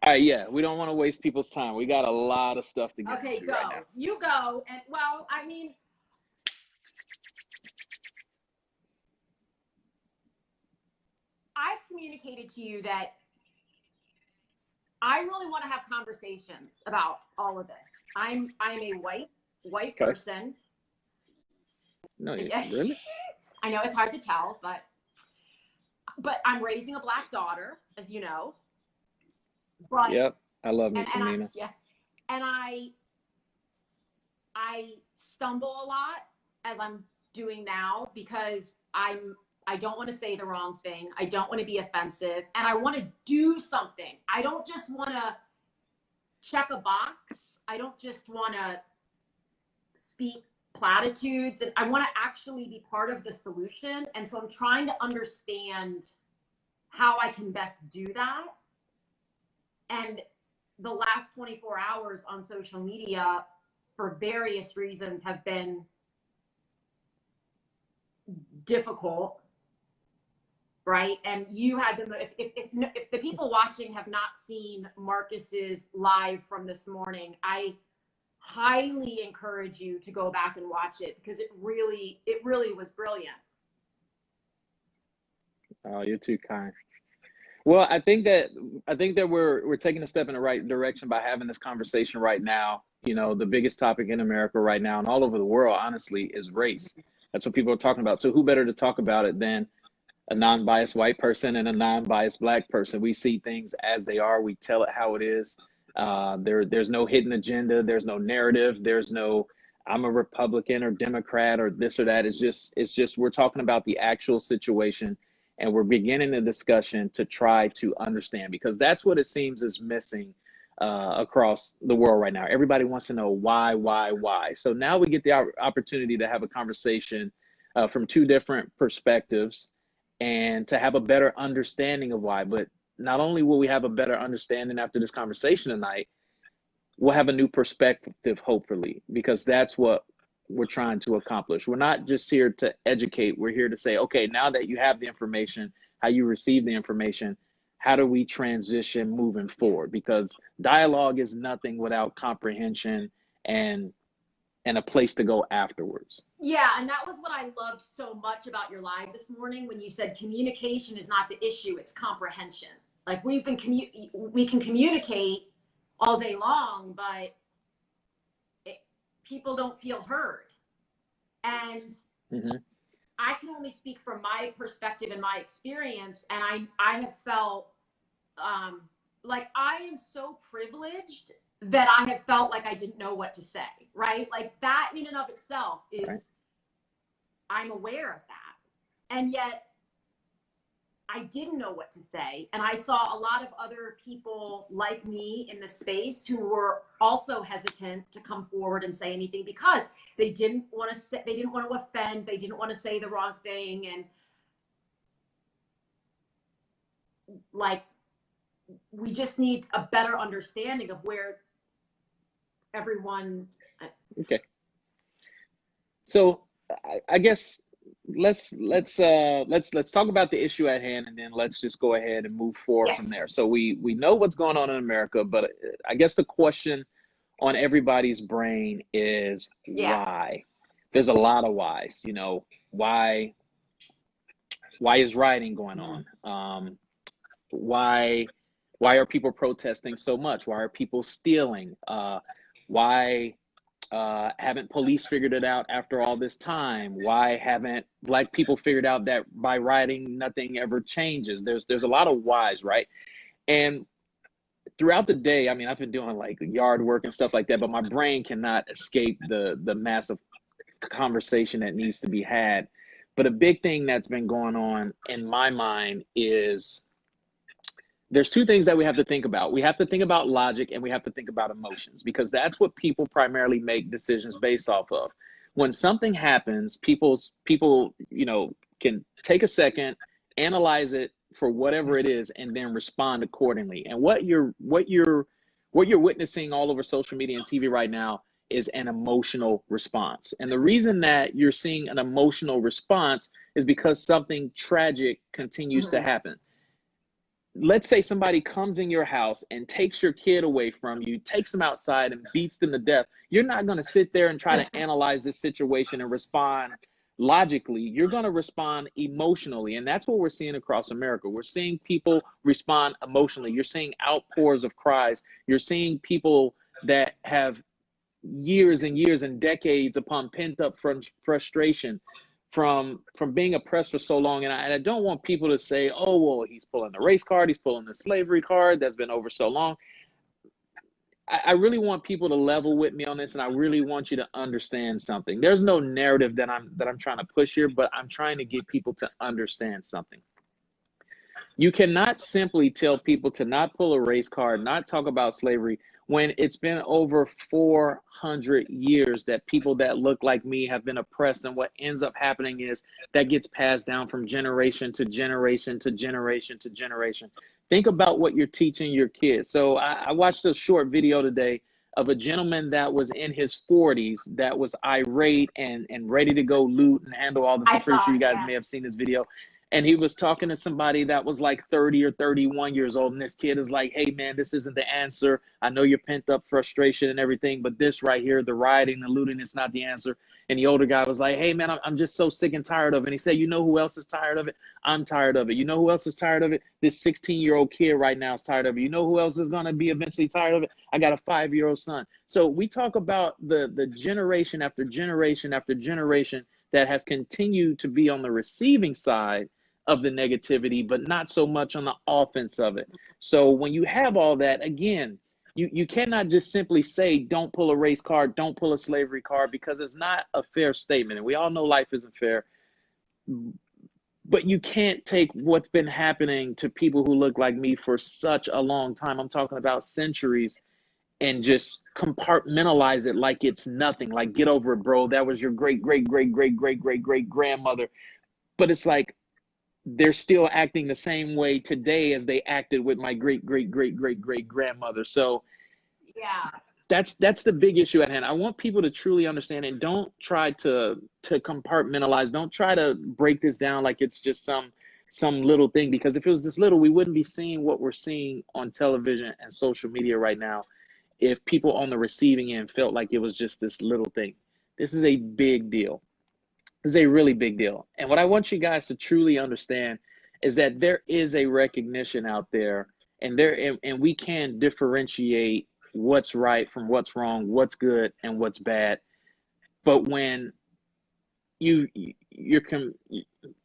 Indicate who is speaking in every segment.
Speaker 1: All right, yeah, we don't want to waste people's time. We got a lot of stuff to get
Speaker 2: Okay,
Speaker 1: into
Speaker 2: go.
Speaker 1: right now.
Speaker 2: You go. And well, I mean, I've communicated to you that I really want to have conversations about all of this. I'm a white
Speaker 1: Okay.
Speaker 2: person.
Speaker 1: No,
Speaker 2: Yeah.
Speaker 1: really?
Speaker 2: I know it's hard to tell, but I'm raising a Black daughter, as you know. But
Speaker 1: Yep, I love me some Nina.
Speaker 2: And I stumble a lot, as I'm doing now, because I don't want to say the wrong thing. I don't want to be offensive, and I want to do something. I don't just want to check a box. I don't just want to speak platitudes, and I want to actually be part of the solution. And so I'm trying to understand how I can best do that. And the last 24 hours on social media, for various reasons, have been difficult, right? And you had if the people watching have not seen Markiss's live from this morning, I highly encourage you to go back and watch it, because it really was brilliant.
Speaker 1: Oh, you're too kind. Well, I think that we're taking a step in the right direction by having this conversation right now. You know, the biggest topic in America right now and all over the world, honestly, is race. That's what people are talking about. So who better to talk about it than a non-biased white person and a non-biased Black person? We see things as they are. We tell it how it is. There's no hidden agenda. There's no narrative. There's no I'm a Republican or Democrat or this or that. It's just we're talking about the actual situation, and we're beginning the discussion to try to understand, because that's what it seems is missing across the world right now. Everybody wants to know why. So now we get the opportunity to have a conversation from two different perspectives and to have a better understanding of why. But not only will we have a better understanding after this conversation tonight, we'll have a new perspective, hopefully, because that's what we're trying to accomplish. We're not just here to educate. We're here to say, okay, now that you have the information, how you receive the information, how do we transition moving forward? Because dialogue is nothing without comprehension and a place to go afterwards.
Speaker 2: Yeah, and that was what I loved so much about your live this morning, when you said communication is not the issue, it's comprehension. Like, we can communicate all day long, but people don't feel heard. And I can only speak from my perspective and my experience, and I have felt like I am so privileged that I have felt like I didn't know what to say, right? Like, that in and of itself is, right. I'm aware of that. And yet I didn't know what to say. And I saw a lot of other people like me in the space who were also hesitant to come forward and say anything, because they didn't want to offend, they didn't want to say the wrong thing. And like, we just need a better understanding of where everyone.
Speaker 1: Okay. So I guess let's talk about the issue at hand, and then let's just go ahead and move forward from there. So we know what's going on in America, but I guess the question on everybody's brain is why. There's a lot of whys. You know, why is rioting going on? Why are people protesting so much? Why are people stealing? Why haven't police figured it out after all this time? Why haven't Black people figured out that by rioting nothing ever changes? There's a lot of whys, right? And throughout the day, I mean, I've been doing like yard work and stuff like that, but my brain cannot escape the massive conversation that needs to be had. But a big thing that's been going on in my mind is there's two things that we have to think about. We have to think about logic, and we have to think about emotions, because that's what people primarily make decisions based off of. When something happens, people, you know, can take a second, analyze it for whatever it is, and then respond accordingly. And what you're witnessing all over social media and TV right now is an emotional response. And the reason that you're seeing an emotional response is because something tragic continues to happen. let's say somebody comes in your house and takes your kid away from you, takes them outside and beats them to death. You're not going to sit there and try to analyze this situation and respond logically. You're going to respond emotionally. And that's what we're seeing across America. We're seeing people respond emotionally. You're seeing outpours of cries. You're seeing people that have years and years and decades upon pent up frustration from being oppressed for so long. And I don't want people to say, oh, well, he's pulling the race card, he's pulling the slavery card, that's been over so long. I really want people to level with me on this, and I really want you to understand something. There's no narrative that I'm trying to push here, but I'm trying to get people to understand something. You cannot simply tell people to not pull a race card, not talk about slavery, when it's been over 400 years that people that look like me have been oppressed. And what ends up happening is that gets passed down from generation to generation to generation to generation. Think about what you're teaching your kids. So I watched a short video today of a gentleman that was in his 40s that was irate and ready to go loot and handle all this. I'm pretty sure you guys may have seen this video. And he was talking to somebody that was like 30 or 31 years old. And this kid is like, hey, man, this isn't the answer. I know you're pent up frustration and everything, but this right here, the rioting, the looting, it's not the answer. And the older guy was like, hey, man, I'm just so sick and tired of it. And he said, you know who else is tired of it? I'm tired of it. You know who else is tired of it? This 16-year-old kid right now is tired of it. You know who else is going to be eventually tired of it? I got a 5-year-old son. So we talk about the generation after generation after generation that has continued to be on the receiving side of the negativity, but not so much on the offense of it. So when you have all that, again, you cannot just simply say, don't pull a race card, don't pull a slavery card, because it's not a fair statement. And we all know life isn't fair. But you can't take what's been happening to people who look like me for such a long time, I'm talking about centuries, and just compartmentalize it like it's nothing. Like, get over it, bro. That was your great, great, great, great, great, great, great grandmother. But it's like, they're still acting the same way today as they acted with my great, great, great, great, great grandmother. So
Speaker 2: yeah,
Speaker 1: that's the big issue at hand. I want people to truly understand it. Don't try to compartmentalize. Don't try to break this down like it's just some little thing, because if it was this little, we wouldn't be seeing what we're seeing on television and social media right now if people on the receiving end felt like it was just this little thing. This is a big deal. This is a really big deal. And what I want you guys to truly understand is that there is a recognition out there, and we can differentiate what's right from what's wrong, what's good and what's bad. But when you're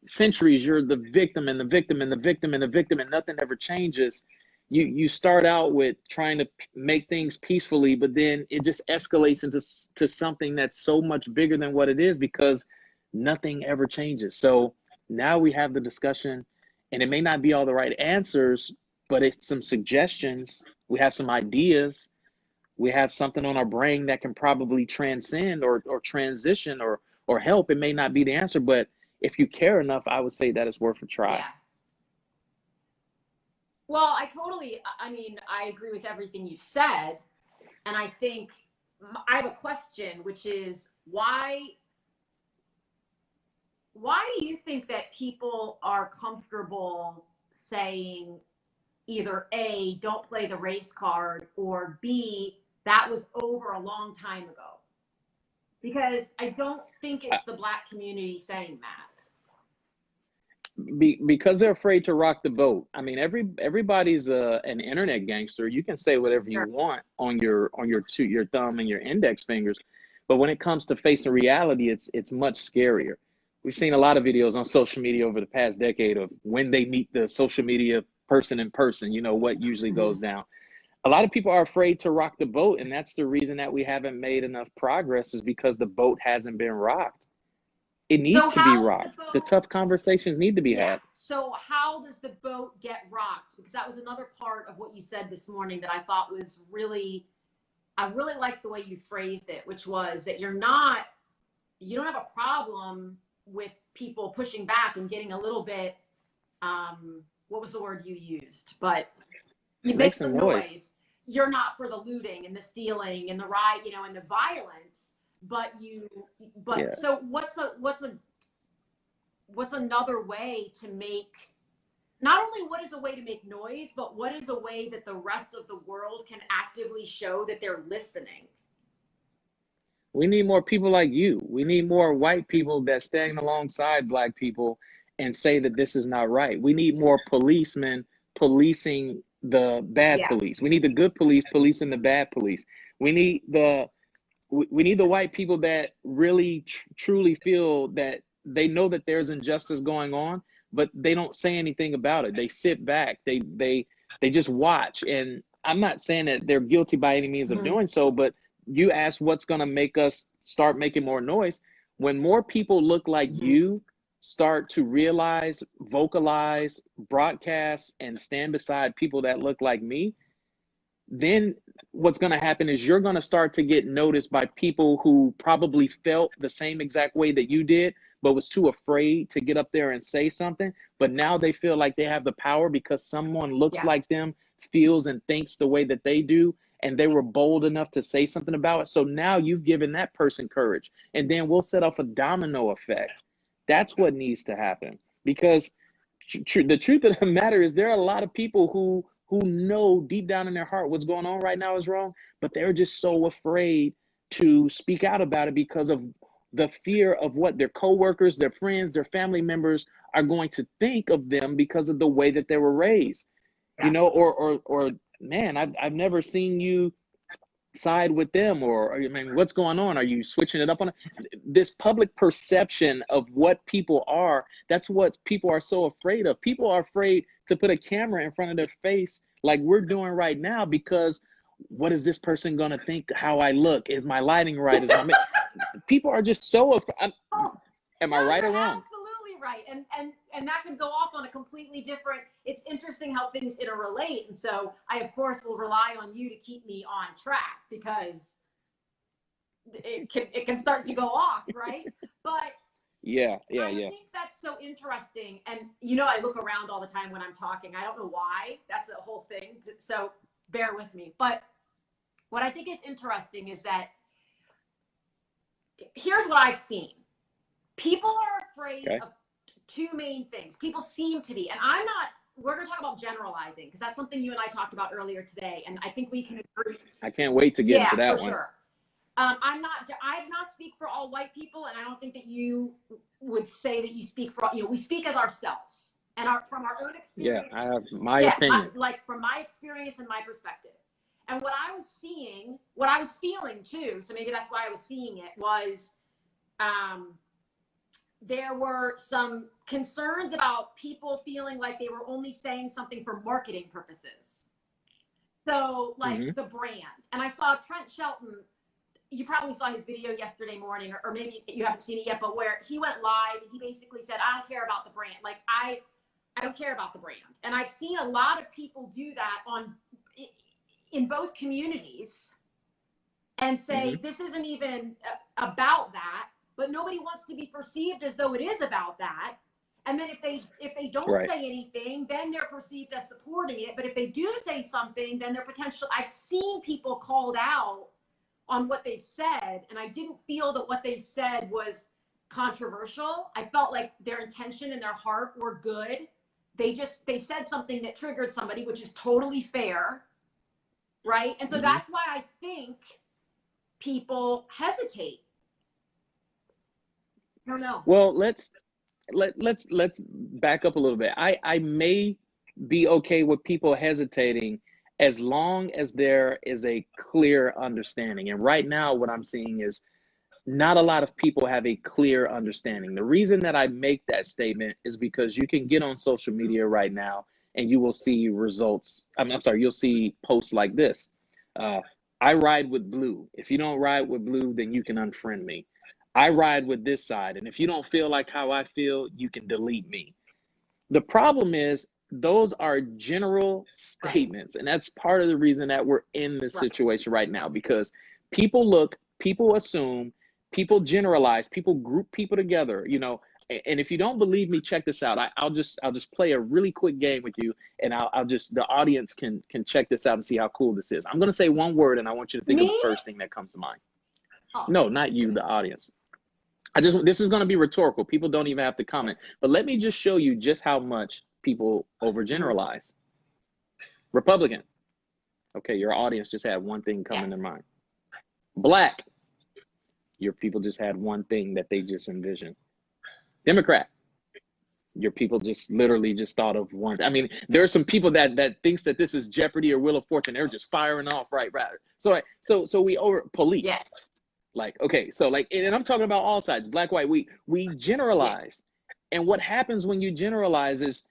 Speaker 1: centuries, you're the victim and the victim and the victim and the victim, and nothing ever changes. You start out with trying to make things peacefully, but then it just escalates into something that's so much bigger than what it is, because nothing ever changes. So now we have the discussion, and it may not be all the right answers, but it's some suggestions. We have some ideas. We have something on our brain that can probably transcend or transition or help. It may not be the answer, but if you care enough, I would say that it's worth a try.
Speaker 2: Yeah. Well, I agree with everything you said. And I think I have a question, which is why do you think that people are comfortable saying either A, don't play the race card, or B, that was over a long time ago? Because I don't think it's the Black community saying that.
Speaker 1: Because they're afraid to rock the boat. I mean, everybody's an internet gangster. You can say whatever you want on your thumb and your index fingers, but when it comes to facing reality, it's much scarier. We've seen a lot of videos on social media over the past decade of when they meet the social media person in person, you know, what usually goes down. A lot of people are afraid to rock the boat, and that's the reason that we haven't made enough progress, is because the boat hasn't been rocked. It needs to be rocked. The tough conversations need to be had.
Speaker 2: So how does the boat get rocked? Because that was another part of what you said this morning that I thought was I really liked the way you phrased it, which was that you don't have a problem with people pushing back and getting a little bit, what was the word you used? But you make some noise. You're not for the looting and the stealing and the riot, you know, and the violence, so what's another way to make not only what is a way to make noise, but what is a way that the rest of the world can actively show that they're listening.
Speaker 1: We need more people like you. We need more white people that stand alongside Black people and say that this is not right. We need more policemen policing the bad police. We need the good police policing the bad police. We need the white people that really truly feel that they know that there's injustice going on, but they don't say anything about it. They sit back. They just watch. And I'm not saying that they're guilty by any means of doing so, but you ask what's going to make us start making more noise. When more people look like you start to realize, vocalize, broadcast, and stand beside people that look like me, then what's going to happen is you're going to start to get noticed by people who probably felt the same exact way that you did, but was too afraid to get up there and say something. But now they feel like they have the power because someone looks like them, feels and thinks the way that they do, and they were bold enough to say something about it. So now you've given that person courage, and then we'll set off a domino effect. That's what needs to happen, because the truth of the matter is there are a lot of people who know deep down in their heart what's going on right now is wrong, but they're just so afraid to speak out about it because of the fear of what their coworkers, their friends, their family members are going to think of them because of the way that they were raised. You know, or man, I've never seen you side with them, or I mean, what's going on? Are you switching it up on this public perception of what people are? That's what people are so afraid of. People are afraid to put a camera in front of their face like we're doing right now, because what is this person going to think how I look? Is my lighting right? Is my people are just so afraid. Am I right or wrong?
Speaker 2: Absolutely right. And that could go off on a completely different, it's interesting how things interrelate. And so I, of course, will rely on you to keep me on track, because it can start to go off, right? But I think that's so interesting. And, you know, I look around all the time when I'm talking. I don't know why. That's a whole thing. So bear with me. But what I think is interesting is that here's what I've seen. People are afraid of two main things. People seem to be, and we're going to talk about generalizing, because that's something you and I talked about earlier today. And I think we can agree.
Speaker 1: I can't wait to get into that one.
Speaker 2: Yeah, for sure. I do not speak for all white people, and I don't think that you would say that you speak for, you know, we speak as ourselves and from our own experience.
Speaker 1: Yeah, I have my opinion.
Speaker 2: Like from my experience and my perspective. And what I was seeing, what I was feeling too, so maybe that's why I was seeing it, was there were some concerns about people feeling like they were only saying something for marketing purposes. So like the brand. And I saw Trent Shelton, you probably saw his video yesterday morning, or maybe you haven't seen it yet, but where he went live and he basically said, I don't care about the brand. Like I don't care about the brand. And I've seen a lot of people do that in both communities and say, this isn't even about that. But nobody wants to be perceived as though it is about that. And then if they don't say anything, then they're perceived as supporting it. But if they do say something, then they're potentially, I've seen people called out on what they've said, and I didn't feel that what they said was controversial. I felt like their intention and their heart were good. They said something that triggered somebody, which is totally fair, right? And so that's why I think people hesitate. I don't know.
Speaker 1: Well, let's back up a little bit. I may be okay with people hesitating as long as there is a clear understanding. And right now what I'm seeing is not a lot of people have a clear understanding. The reason that I make that statement is because you can get on social media right now and you will see results. I'm sorry, you'll see posts like this. I ride with blue. If you don't ride with blue, then you can unfriend me. I ride with this side, and if you don't feel like how I feel, you can delete me. The problem is those are general statements, and that's part of the reason that we're in this situation right now, because people assume, people generalize, people group people together, you know. And if you don't believe me, check this out. I'll just play a really quick game with you, and I'll just, the audience can check this out and see how cool this is. I'm going to say one word, and I want you to think of the first thing that comes to mind. Oh. No, not you, the audience. This is going to be rhetorical. People don't even have to comment. But let me just show you just how much people overgeneralize. Republican. Okay, your audience just had one thing come in their mind. Black. Your people just had one thing that they just envisioned. Democrat. Your people just literally just thought of one. I mean, there are some people that thinks that this is Jeopardy or Wheel of Fortune. They're just firing off right. So we over police.
Speaker 2: Yeah.
Speaker 1: Like, okay, so like, and I'm talking about all sides, black, white. We generalize, and what happens when you generalize is,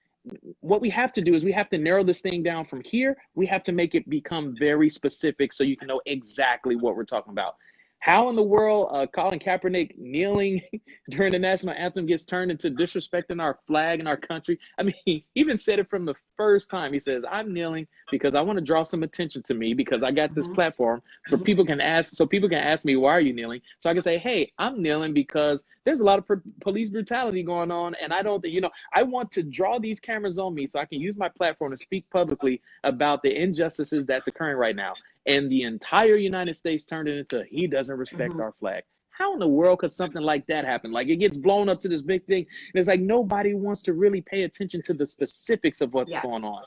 Speaker 1: what we have to do is we have to narrow this thing down from here. We have to make it become very specific so you can know exactly what we're talking about. How in the world Colin Kaepernick kneeling during the national anthem gets turned into disrespecting our flag and our country? I mean, he even said it from the first time. He says, I'm kneeling because I want to draw some attention to me, because I got this platform for people can ask, so people can ask me, why are you kneeling? So I can say, hey, I'm kneeling because there's a lot of police brutality going on, and I don't, I want to draw these cameras on me so I can use my platform to speak publicly about the injustices that's occurring right now. And the entire United States turned it into, he doesn't respect our flag. How in the world could something like that happen? Like, it gets blown up to this big thing. And it's like nobody wants to really pay attention to the specifics of what's going on.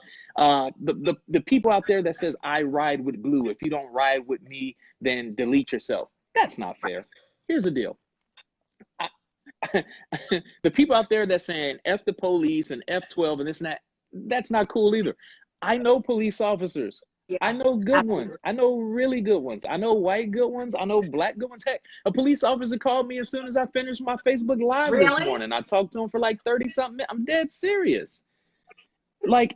Speaker 1: The people out there that says, I ride with blue. If you don't ride with me, then delete yourself. That's not fair. Here's the deal. The people out there that's saying F the police and F12 and this and that, that's not cool either. I know police officers. I know good ones. I know really good ones. I know white good ones. I know black good ones. Heck, a police officer called me as soon as I finished my Facebook Live this morning. I talked to him for like 30 something. I'm dead serious. Like,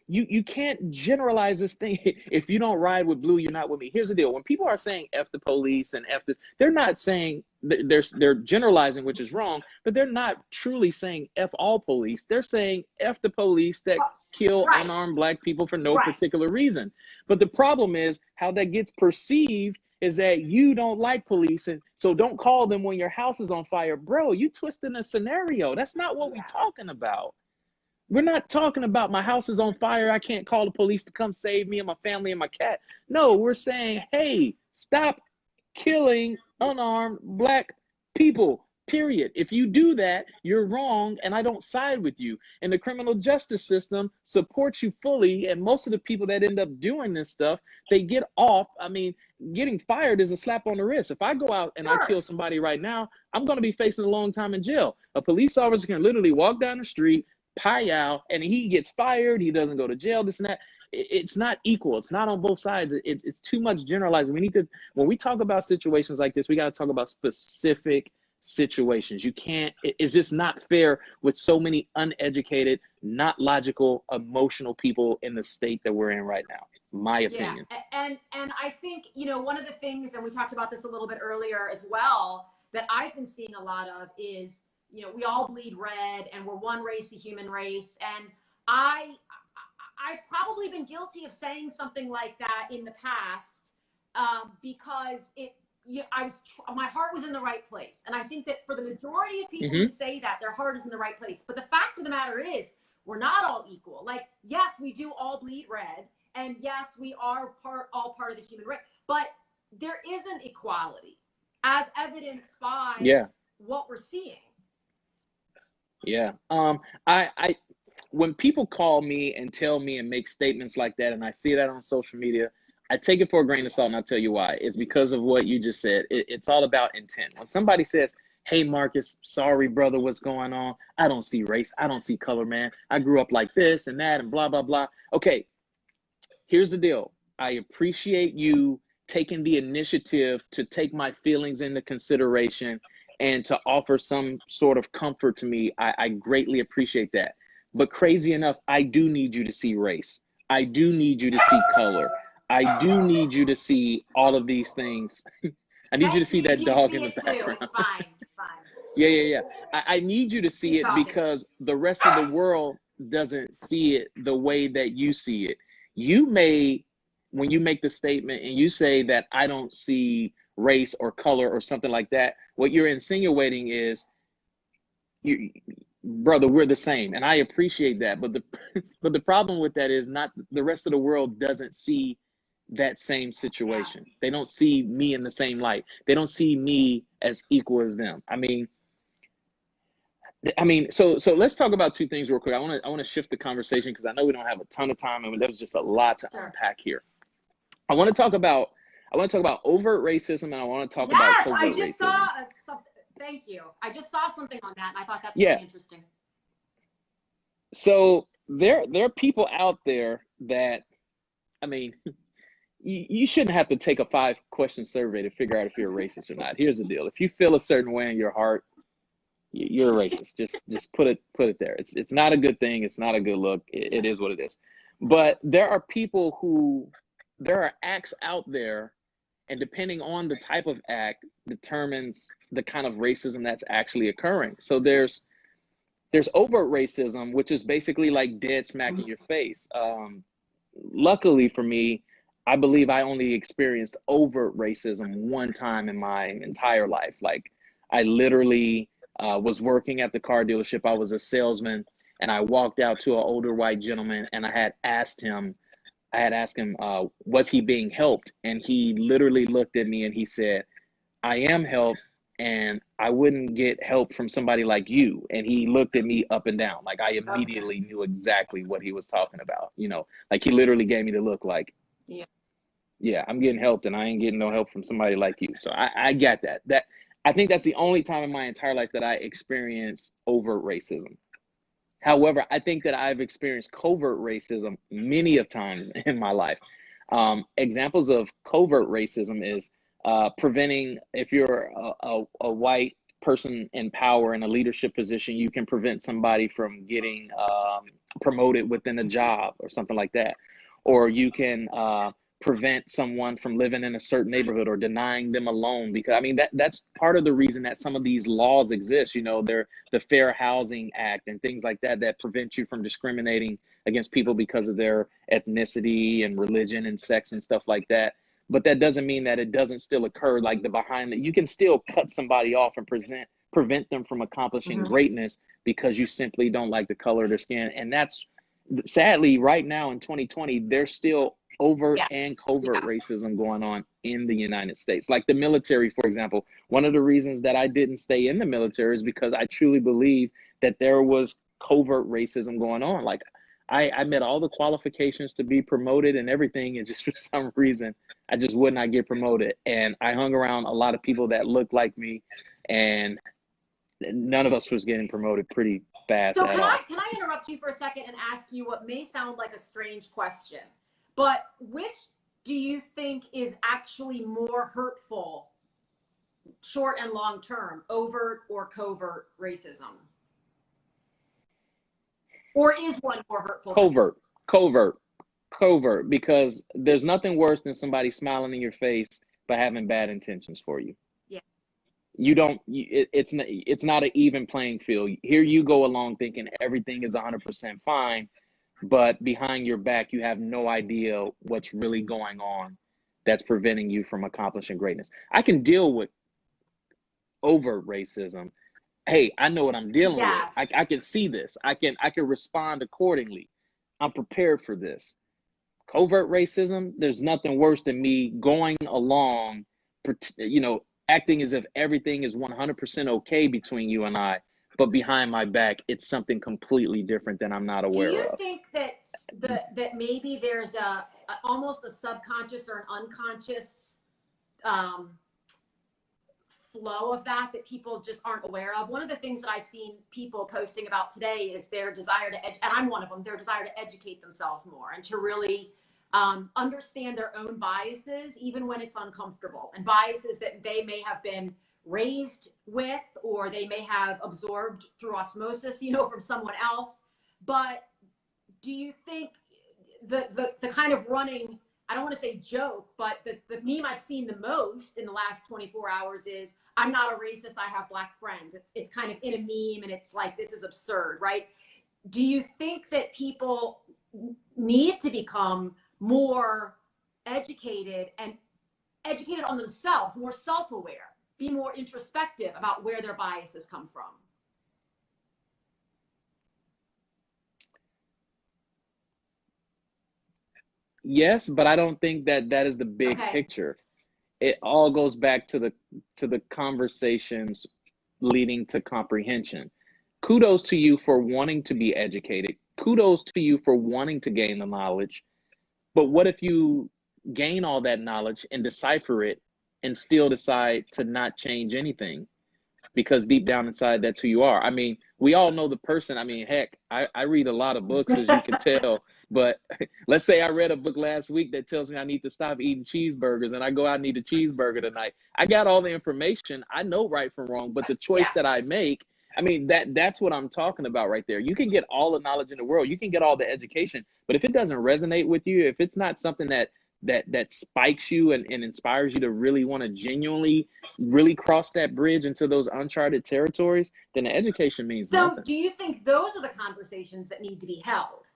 Speaker 1: you can't generalize this thing. If you don't ride with blue, you're not with me. Here's the deal. When people are saying F the police and F this, they're not saying, they're generalizing, which is wrong, but they're not truly saying F all police. They're saying F the police that kill unarmed black people for no particular reason. But the problem is how that gets perceived is that you don't like police, and so don't call them when your house is on fire. Bro, you twisting a scenario. That's not what we're talking about. We're not talking about my house is on fire, I can't call the police to come save me and my family and my cat. No, we're saying, hey, stop killing unarmed black people, period. If you do that, you're wrong, and I don't side with you. And the criminal justice system supports you fully, and most of the people that end up doing this stuff, they get off. I mean, getting fired is a slap on the wrist. If I go out and I kill somebody right now, I'm going to be facing a long time in jail. A police officer can literally walk down the street, pie-out, and he gets fired, he doesn't go to jail, this and that. It's not equal. It's not on both sides. It's too much generalizing. We need to, when we talk about situations like this, we got to talk about specific situations. You can't, it's just not fair with so many uneducated, not logical, emotional people in the state that we're in right now, my opinion.
Speaker 2: And I think, one of the things, and we talked about this a little bit earlier as well, that I've been seeing a lot of is, we all bleed red and we're one race, the human race. And I've probably been guilty of saying something like that in the past, because my heart was in the right place. And I think that for the majority of people who say that, their heart is in the right place. But the fact of the matter is, we're not all equal. Like, yes, we do all bleed red. And yes, we are all part of the human race. But there isn't equality, as evidenced by what we're seeing.
Speaker 1: Yeah. When people call me and tell me and make statements like that, and I see that on social media, I take it for a grain of salt, and I'll tell you why. It's because of what you just said. It's all about intent. When somebody says, hey, Markiss, sorry, brother, what's going on? I don't see race. I don't see color, man. I grew up like this and that and blah, blah, blah. Okay, here's the deal. I appreciate you taking the initiative to take my feelings into consideration and to offer some sort of comfort to me. I greatly appreciate that. But crazy enough, I do need you to see race. I do need you to see color. I do need you to see all of these things. I need you to see that dog in the background.
Speaker 2: It's fine.
Speaker 1: Yeah. I need you to see it because the rest of the world doesn't see it the way that you see it. You may, when you make the statement and you say that I don't see race or color or something like that, what you're insinuating is, brother, we're the same, and I appreciate that. But the problem with that is not the rest of the world doesn't see that same situation. They don't see me in the same light. They don't see me as equal as them. I mean, I mean, so let's talk about two things real quick. I want to shift the conversation because I know we don't have a ton of time, and there's just a lot to unpack here. I want to talk about overt racism, and I want to talk about covert racism.
Speaker 2: Yes, I just saw something. Thank you. I just saw something on that, and I thought that's really interesting.
Speaker 1: So there are people out there that, I mean, you shouldn't have to take a 5-question survey to figure out if you're a racist or not. Here's the deal: if you feel a certain way in your heart, you're a racist. Just put it there. It's not a good thing. It's not a good look. It is what it is. But there are there are acts out there, and depending on the type of act determines the kind of racism that's actually occurring. So there's overt racism, which is basically like dead smack in your face. Luckily for me, I believe I only experienced overt racism one time in my entire life. Like, I literally was working at the car dealership. I was a salesman, and I walked out to an older white gentleman, and I had asked him, was he being helped? And he literally looked at me and he said, "I am helped, and I wouldn't get help from somebody like you." And he looked at me up and down. Like, I immediately knew exactly what he was talking about. You know, like, he literally gave me the look like, yeah, I'm getting helped, and I ain't getting no help from somebody like you. So I get that. I think that's the only time in my entire life that I experienced overt racism. However, I think that I've experienced covert racism many of times in my life. Examples of covert racism is preventing, if you're a white person in power in a leadership position, you can prevent somebody from getting promoted within a job or something like that. Or you can prevent someone from living in a certain neighborhood or denying them a loan, because I mean that's part of the reason that some of these laws exist. You know, they're the Fair Housing Act and things like that prevent you from discriminating against people because of their ethnicity and religion and sex and stuff like that. But that doesn't mean that it doesn't still occur. Like, you can still cut somebody off and prevent them from accomplishing greatness because you simply don't like the color of their skin. And that's, sadly, right now in 2020, there's still overt and covert racism going on in the United States. Like the military, for example. One of the reasons that I didn't stay in the military is because I truly believe that there was covert racism going on. Like, I met all the qualifications to be promoted and everything, and just for some reason, I just would not get promoted. And I hung around a lot of people that looked like me, and none of us was getting promoted pretty fast at all.
Speaker 2: Can I interrupt you for a second and ask you what may sound like a strange question? But which do you think is actually more hurtful, short and long term, overt or covert racism? Or is one more hurtful?
Speaker 1: Covert, because there's nothing worse than somebody smiling in your face but having bad intentions for you.
Speaker 2: Yeah.
Speaker 1: It's not an even playing field. Here you go along thinking everything is 100% fine, but behind your back, you have no idea what's really going on that's preventing you from accomplishing greatness. I can deal with overt racism. Hey, I know what I'm dealing with. I can see this. I can respond accordingly. I'm prepared for this. Covert racism, there's nothing worse than me going along, acting as if everything is 100% okay between you and I, but behind my back, it's something completely different that I'm not aware of.
Speaker 2: Do you think that maybe there's almost a subconscious or an unconscious flow of that people just aren't aware of? One of the things that I've seen people posting about today is their desire to and I'm one of them, their desire to educate themselves more and to really understand their own biases, even when it's uncomfortable, and biases that they may have been raised with, or they may have absorbed through osmosis, from someone else. But do you think the kind of running, I don't want to say joke, but the meme I've seen the most in the last 24 hours is, "I'm not a racist, I have black friends." It's kind of in a meme, and it's like, this is absurd, right? Do you think that people need to become more educated on themselves, more self-aware, be more introspective about where their biases come from?
Speaker 1: Yes, but I don't think that is the big picture. It all goes back to the conversations leading to comprehension. kudos to you for wanting to be educated. Kudos to you for wanting to gain the knowledge. But what if you gain all that knowledge and decipher it and still decide to not change anything? Because deep down inside, that's who you are. I mean, we all know the person. I mean, heck, I read a lot of books, as you can tell. But let's say I read a book last week that tells me I need to stop eating cheeseburgers, and I go out and eat a cheeseburger tonight. I got all the information. I know right from wrong, but the choice that I make, I mean, that's what I'm talking about right there. You can get all the knowledge in the world. You can get all the education. But if it doesn't resonate with you, if it's not something that spikes you and inspires you to really want to genuinely really cross that bridge into those uncharted territories, then the education means nothing.
Speaker 2: So do you think those are the conversations that need to be held?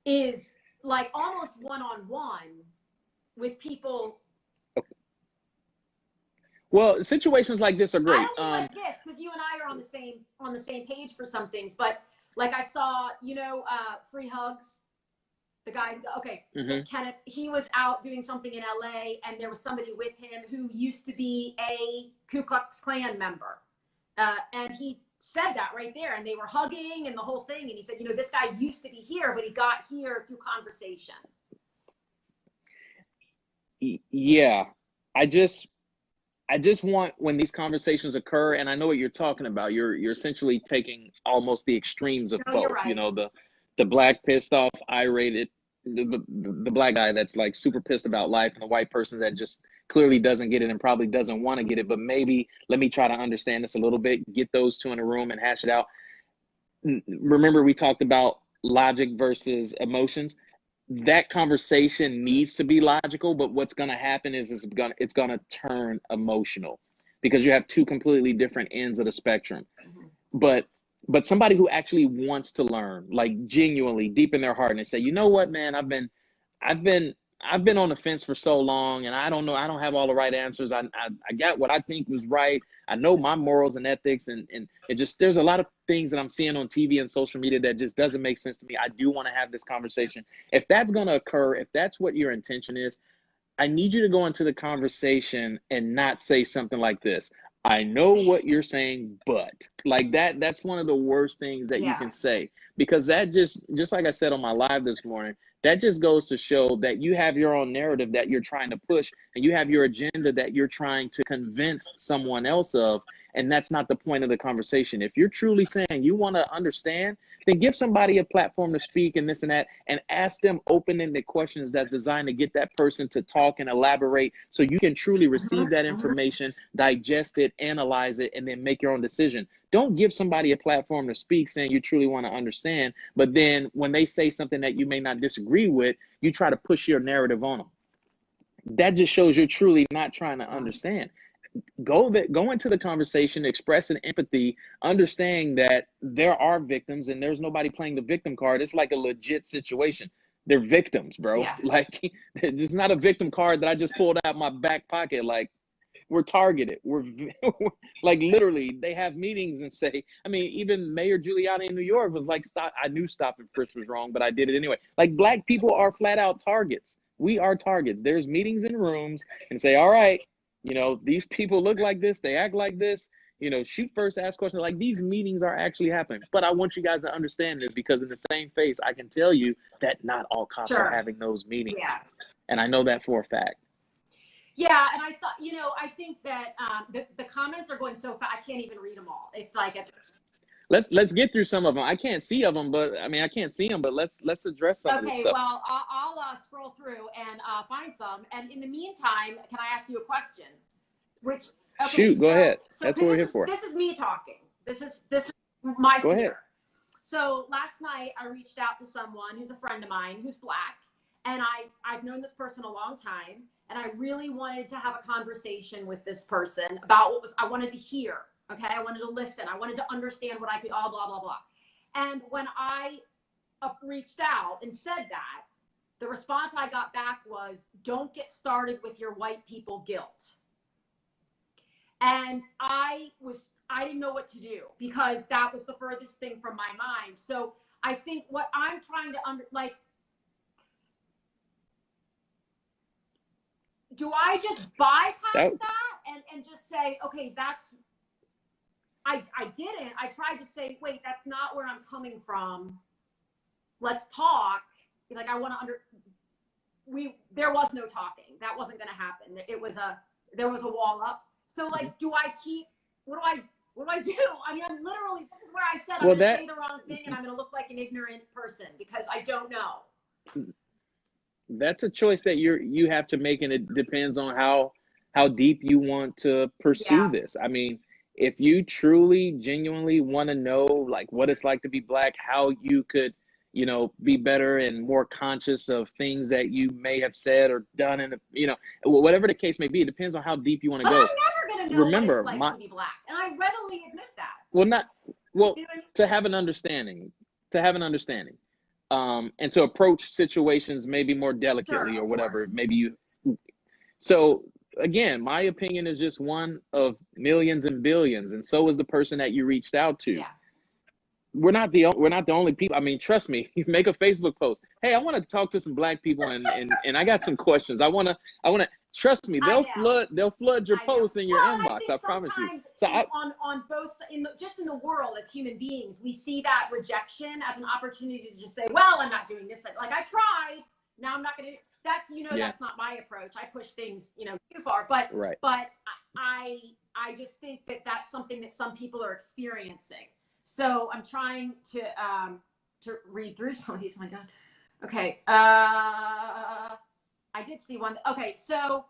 Speaker 2: Is like almost one-on-one with people?
Speaker 1: Well, situations like this are great.
Speaker 2: I don't mean like this, because you and I are on the same page for some things, but like I saw, Free Hugs. The guy, okay, so Kenneth, he was out doing something in LA, and there was somebody with him who used to be a Ku Klux Klan member. And he said that right there, and they were hugging and the whole thing. And he said, this guy used to be here, but he got here through conversation.
Speaker 1: Yeah, I just want, when these conversations occur, and I know what you're talking about, you're essentially taking almost the extremes of both. Right. The black pissed off, irate, the black guy that's like super pissed about life, and the white person that just clearly doesn't get it and probably doesn't want to get it, but maybe let me try to understand this a little bit, get those two in a room and hash it out. Remember, we talked about logic versus emotions. That conversation needs to be logical, but what's going to happen is it's going to turn emotional, because you have two completely different ends of the spectrum. But somebody who actually wants to learn, like genuinely deep in their heart, and they say, you know what, man, I've been on the fence for so long, and I don't know, I don't have all the right answers. I got what I think was right. I know my morals and ethics, and it just, there's a lot of things that I'm seeing on TV and social media that just doesn't make sense to me. I do want to have this conversation. If that's going to occur, if that's what your intention is, I need you to go into the conversation and not say something like this. I know what you're saying, but like that's one of the worst things that you can say, because that just like I said on my live this morning, that just goes to show that you have your own narrative that you're trying to push, and you have your agenda that you're trying to convince someone else of. And that's not the point of the conversation. If you're truly saying you want to understand, then give somebody a platform to speak and this and that, and ask them open-ended questions that's designed to get that person to talk and elaborate, so you can truly receive that information, digest it, analyze it, and then make your own decision. Don't give somebody a platform to speak saying you truly want to understand, but then when they say something that you may not disagree with, you try to push your narrative on them. That just shows you're truly not trying to understand. Go into the conversation, expressing empathy, understanding that there are victims and there's nobody playing the victim card. It's like a legit situation. They're victims, bro. Yeah. Like, it's not a victim card that I just pulled out my back pocket. Like, we're targeted. We're like, literally, they have meetings and say, I mean, even Mayor Giuliani in New York was like, stop. I knew stop and frisk was wrong, but I did it anyway. Like, black people are flat out targets. We are targets. There's meetings in rooms and say, all right, these people look like this, they act like this, shoot first, ask questions. Like, these meetings are actually happening. But I want you guys to understand this, because in the same face, I can tell you that not all cops are having those meetings. Yeah. And I know that for a fact.
Speaker 2: Yeah, and I thought, I think that the comments are going so fast, I can't even read them all. It's like
Speaker 1: let's get through some of them. I can't see them, but let's address some of this stuff.
Speaker 2: Okay, well, I'll scroll through and find some. And in the meantime, can I ask you a question?
Speaker 1: Shoot, go ahead. That's what we're here for.
Speaker 2: This is me talking. This is my
Speaker 1: fear.
Speaker 2: Ahead. So last night I reached out to someone who's a friend of mine who's black, and I've known this person a long time, and I really wanted to have a conversation with this person about I wanted to hear. Okay, I wanted to listen. I wanted to understand what I could, blah, blah, blah. And when I reached out and said that, the response I got back was, don't get started with your white people guilt. And I didn't know what to do, because that was the furthest thing from my mind. So I think what I'm trying to do I just bypass that and just say, okay, that's, I didn't. I tried to say, wait, that's not where I'm coming from. Let's talk. Like, I want to there was no talking. That wasn't going to happen. There was a wall up. So like, what do I do? I mean, I'm literally, this is where I said I'm going to say the wrong thing and I'm going to look like an ignorant person because I don't know.
Speaker 1: That's a choice that you have to make, and it depends on how deep you want to pursue this. I mean, if you truly, genuinely want to know like what it's like to be Black, how you could, you know, be better and more conscious of things that you may have said or done, and you know, whatever the case may be, it depends on how deep you want to go.
Speaker 2: I'm never going to know what it's like to be Black, and I readily admit that.
Speaker 1: To have an understanding, and to approach situations maybe more delicately, or whatever. Maybe so again, my opinion is just one of millions and billions, and so is the person that you reached out to.
Speaker 2: Yeah.
Speaker 1: We're not the only people. I mean, trust me, you make a Facebook post. Hey, I want to talk to some Black people, and I got some questions. I want to trust me. They'll flood your posts in your inbox. I promise you. So
Speaker 2: on both just in the world as human beings, we see that rejection as an opportunity to just say, well, I'm not doing this. Like, I tried. Now I'm not going to. That's, you know, that's not my approach. I push things, you know, too far. But I just think that that's something that some people are experiencing. So I'm trying to read through some of these. Oh my God. Okay. I did see one. Okay. So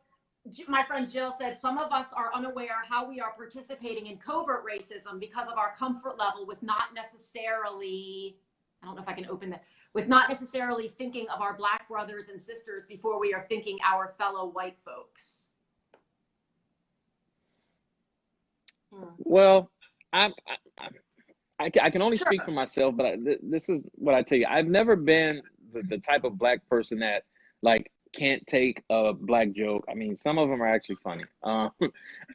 Speaker 2: my friend Jill said, some of us are unaware how we are participating in covert racism because of our comfort level with not necessarily, I don't know if I can open that, with not necessarily thinking of our Black brothers and sisters before we are thinking our fellow white folks.
Speaker 1: Well, I can only speak for myself, but this is what I tell you. I've never been the type of Black person that like can't take a Black joke. I mean, some of them are actually funny.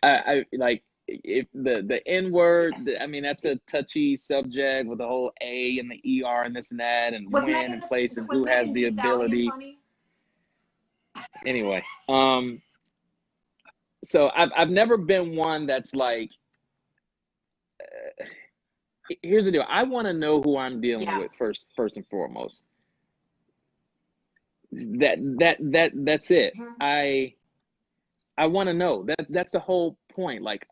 Speaker 1: I like, if the N-word, I mean, that's a touchy subject with the whole A and the ER and this and that, and when and place and who has the ability. Anyway, so I've never been one that's like, here's the deal. I want to know who I'm dealing with first and foremost. That's it. I want to know. That's the whole point. Like,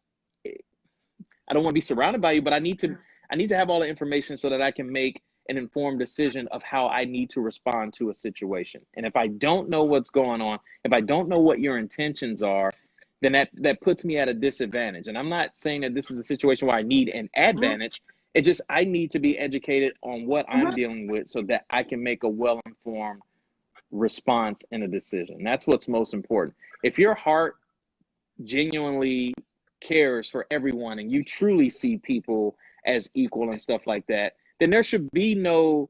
Speaker 1: I don't want to be surrounded by you, but I need to have all the information so that I can make an informed decision of how I need to respond to a situation. And if I don't know what's going on, if I don't know what your intentions are, then that puts me at a disadvantage. And I'm not saying that this is a situation where I need an advantage. It just, I need to be educated on what I'm dealing with so that I can make a well-informed response and a decision. That's what's most important. If your heart genuinely cares for everyone and you truly see people as equal and stuff like that, then there should be no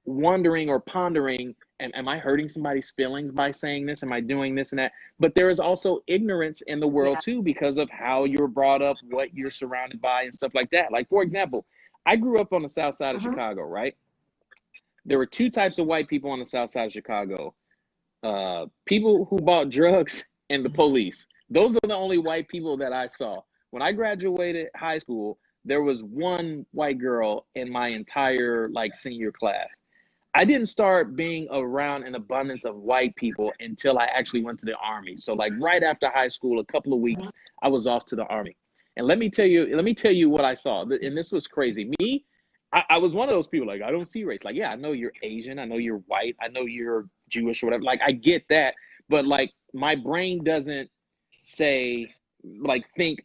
Speaker 1: wondering or pondering, am I hurting somebody's feelings by saying this? Am I doing this and that? But there is also ignorance in the world too, because of how you're brought up, what you're surrounded by and stuff like that. Like, for example, I grew up on the south side of Chicago, right? There were two types of white people on the south side of Chicago. People who bought drugs and the police. Those are the only white people that I saw. When I graduated high school, there was one white girl in my entire senior class. I didn't start being around an abundance of white people until I actually went to the Army. So right after high school, a couple of weeks, I was off to the Army. And let me tell you what I saw. And this was crazy. I was one of those people, I don't see race. Yeah, I know you're Asian. I know you're white. I know you're Jewish or whatever. I get that. But my brain doesn't say, think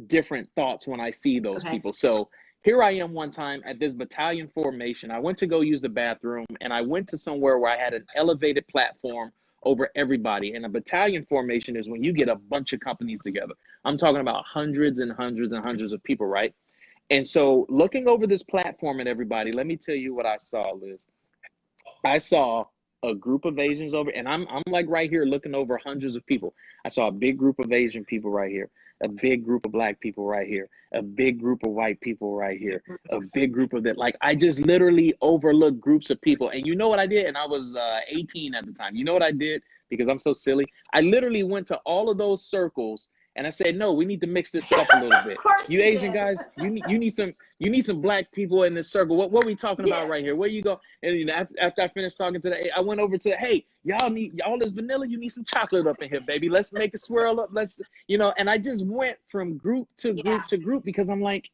Speaker 1: different thoughts when I see those people. So here I am one time at this battalion formation. I went to go use the bathroom, and I went to somewhere where I had an elevated platform over everybody. And a battalion formation is when you get a bunch of companies together. I'm talking about hundreds and hundreds and hundreds of people, right? And so looking over this platform at everybody, let me tell you what I saw, Liz. I saw a group of Asians over, and I'm right here looking over hundreds of people. I saw a big group of Asian people right here, a big group of Black people right here, a big group of white people right here, a big group of that. I just literally overlooked groups of people. And you know what I did? And I was 18 at the time. You know what I did? Because I'm so silly. I literally went to all of those circles And I said, no, we need to mix this up a little bit. You Asian guys, you need some black people in this circle. What are we talking about right here? Where you go? And you know, after I finished talking to the, I went over to, hey, y'all this vanilla, you need some chocolate up in here, baby. Let's make it swirl up. Let's, you know, and I just went from group to group to group because I'm like,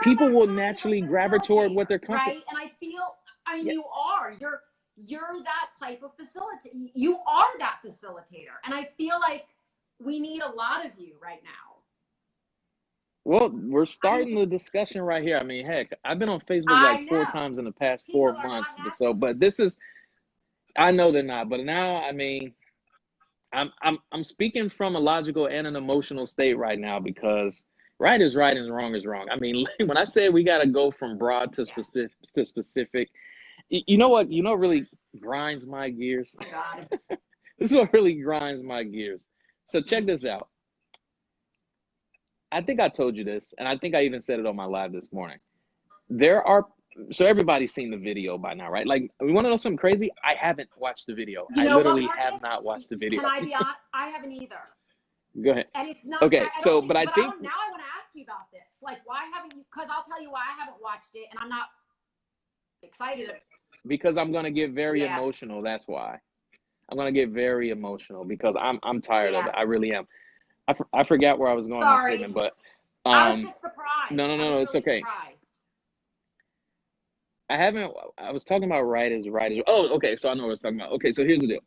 Speaker 1: people will naturally gravitate toward what they're comfortable.
Speaker 2: Right? And I feel, I mean, you are. You're that type of facilitator. You are that facilitator. And I feel like we need a lot of you right now.
Speaker 1: Well, we're starting the discussion right here. I mean, heck, I've been on Facebook like 4 times in the past 4 months. So, but this is, I know they're not, but now, I mean, I'm speaking from a logical and an emotional state right now because right is right and wrong is wrong. I mean, when I say we got to go from broad to specific, you know what really grinds my gears?
Speaker 2: Oh my God.
Speaker 1: This is what really grinds my gears. So check this out. I think I told you this, and I think I even said it on my live this morning. So everybody's seen the video by now, right? Like, we want to know something crazy? I haven't watched the video. I literally have not watched the video.
Speaker 2: Can I be honest? I haven't either.
Speaker 1: Go ahead.
Speaker 2: And it's not
Speaker 1: okay. So, but I think
Speaker 2: now I want to ask you about this. Like, why haven't you? Because I'll tell you why I haven't watched it, and I'm not excited.
Speaker 1: Because I'm gonna get very emotional. That's why. I'm gonna get very emotional because I'm tired of it. I really am. I forgot where I was going with the statement, but
Speaker 2: I was just surprised.
Speaker 1: No, it's
Speaker 2: really
Speaker 1: okay.
Speaker 2: Surprised.
Speaker 1: I was talking about right is. Oh, okay. So I know what I was talking about. Okay, so here's the deal.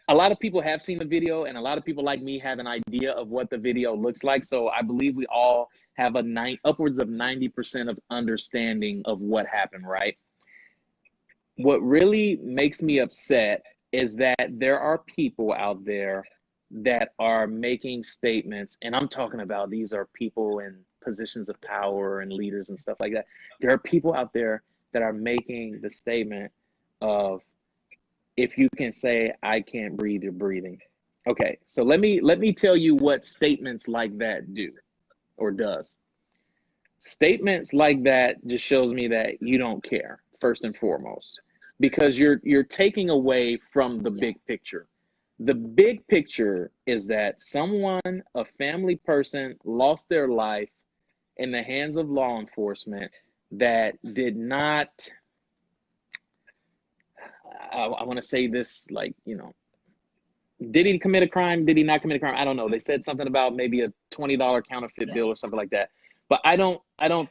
Speaker 1: A lot of people have seen the video, and a lot of people like me have an idea of what the video looks like. So I believe we all have upwards of 90% of understanding of what happened, right? What really makes me upset is that there are people out there that are making statements, and I'm talking about these are people in positions of power and leaders and stuff like that. There are people out there that are making the statement of, if you can say I can't breathe, you're breathing. Okay, so let me tell you what statements like that do or does. Statements like that just shows me that you don't care, first and foremost, because you're taking away from the big picture. The big picture is that someone, a family person, lost their life in the hands of law enforcement that did not, I want to say this, like, you know, did he commit a crime? Did he not commit a crime? I don't know. They said something about maybe a $20 counterfeit bill or something like that. But I don't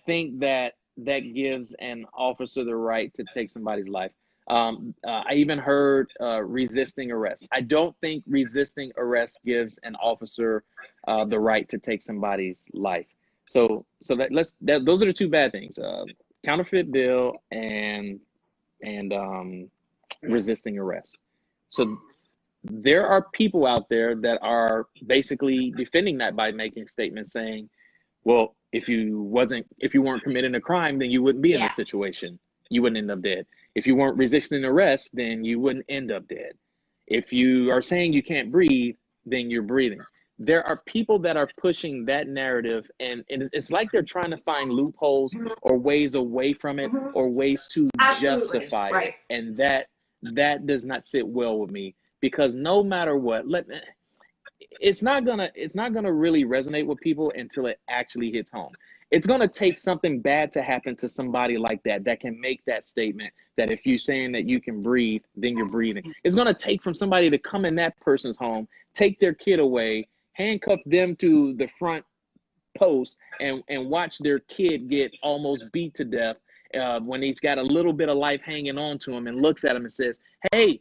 Speaker 1: think that gives an officer the right to take somebody's life. I even heard resisting arrest. I don't think resisting arrest gives an officer the right to take somebody's life. So those are the 2 bad things: counterfeit bill and resisting arrest. So there are people out there that are basically defending that by making statements saying, well, if you weren't committing a crime, then you wouldn't be in this situation. You wouldn't end up dead. If you weren't resisting arrest, then you wouldn't end up dead. If you are saying you can't breathe, then you're breathing. There are people that are pushing that narrative, and it's like they're trying to find loopholes or ways away from it or ways to justify it. And that does not sit well with me, because no matter what, it's not gonna really resonate with people until it actually hits home. It's gonna take something bad to happen to somebody like that can make that statement that if you're saying that you can breathe, then you're breathing. It's gonna take from somebody to come in that person's home, take their kid away, handcuff them to the front post, and watch their kid get almost beat to death when he's got a little bit of life hanging on to him, and looks at him and says, hey,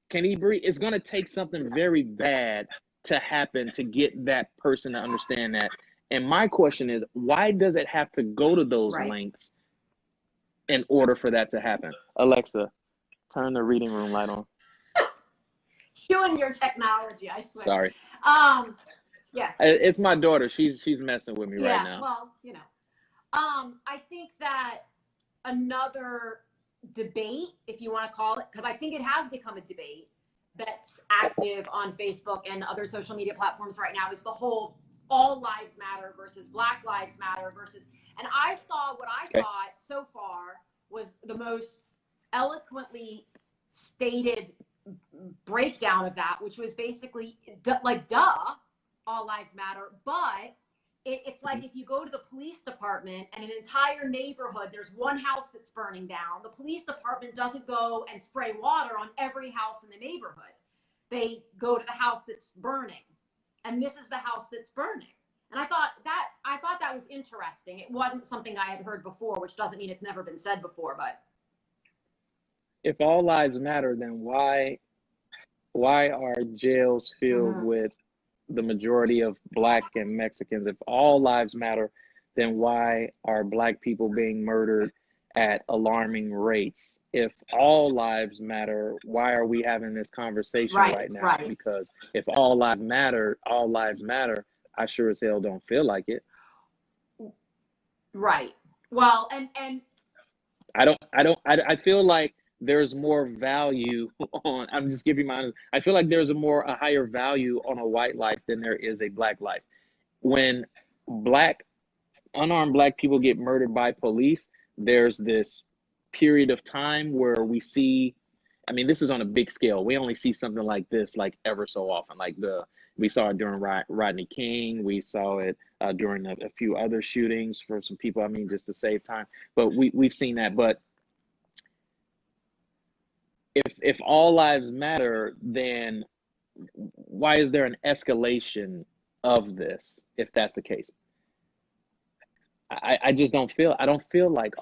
Speaker 1: can he breathe? It's gonna take something very bad to happen to get that person to understand that. And my question is, why does it have to go to those lengths in order for that to happen? Alexa, turn the reading room light on.
Speaker 2: You and your technology, I swear.
Speaker 1: Sorry.
Speaker 2: Yeah.
Speaker 1: It's my daughter. She's messing with me right now.
Speaker 2: Well, you know. I think that another debate, if you want to call it, because I think it has become a debate that's active on Facebook and other social media platforms right now, is the whole all lives matter versus Black lives matter versus, and I saw what I thought so far was the most eloquently stated breakdown of that, which was basically like, duh, all lives matter, but it's like if you go to the police department and an entire neighborhood, there's one house that's burning down, the police department doesn't go and spray water on every house in the neighborhood. They go to the house that's burning, and this is the house that's burning. And I thought that was interesting. It wasn't something I had heard before, which doesn't mean it's never been said before, but
Speaker 1: if all lives matter, then why are jails filled with the majority of Black and Mexicans? If all lives matter, then why are Black people being murdered at alarming rates? If all lives matter, why are we having this conversation right now?
Speaker 2: Right.
Speaker 1: Because if all lives matter, I sure as hell don't feel like it.
Speaker 2: Right. Well, and
Speaker 1: I feel like there's more value on, I'm just giving my honest, I feel like there's a higher value on a white life than there is a Black life. When unarmed Black people get murdered by police, there's this period of time where we see, I mean, this is on a big scale. We only see something like this like ever so often. Like we saw it during Rodney King. We saw it during a few other shootings for some people, I mean, just to save time. But we've seen that. But if all lives matter, then why is there an escalation of this if that's the case? I just don't feel like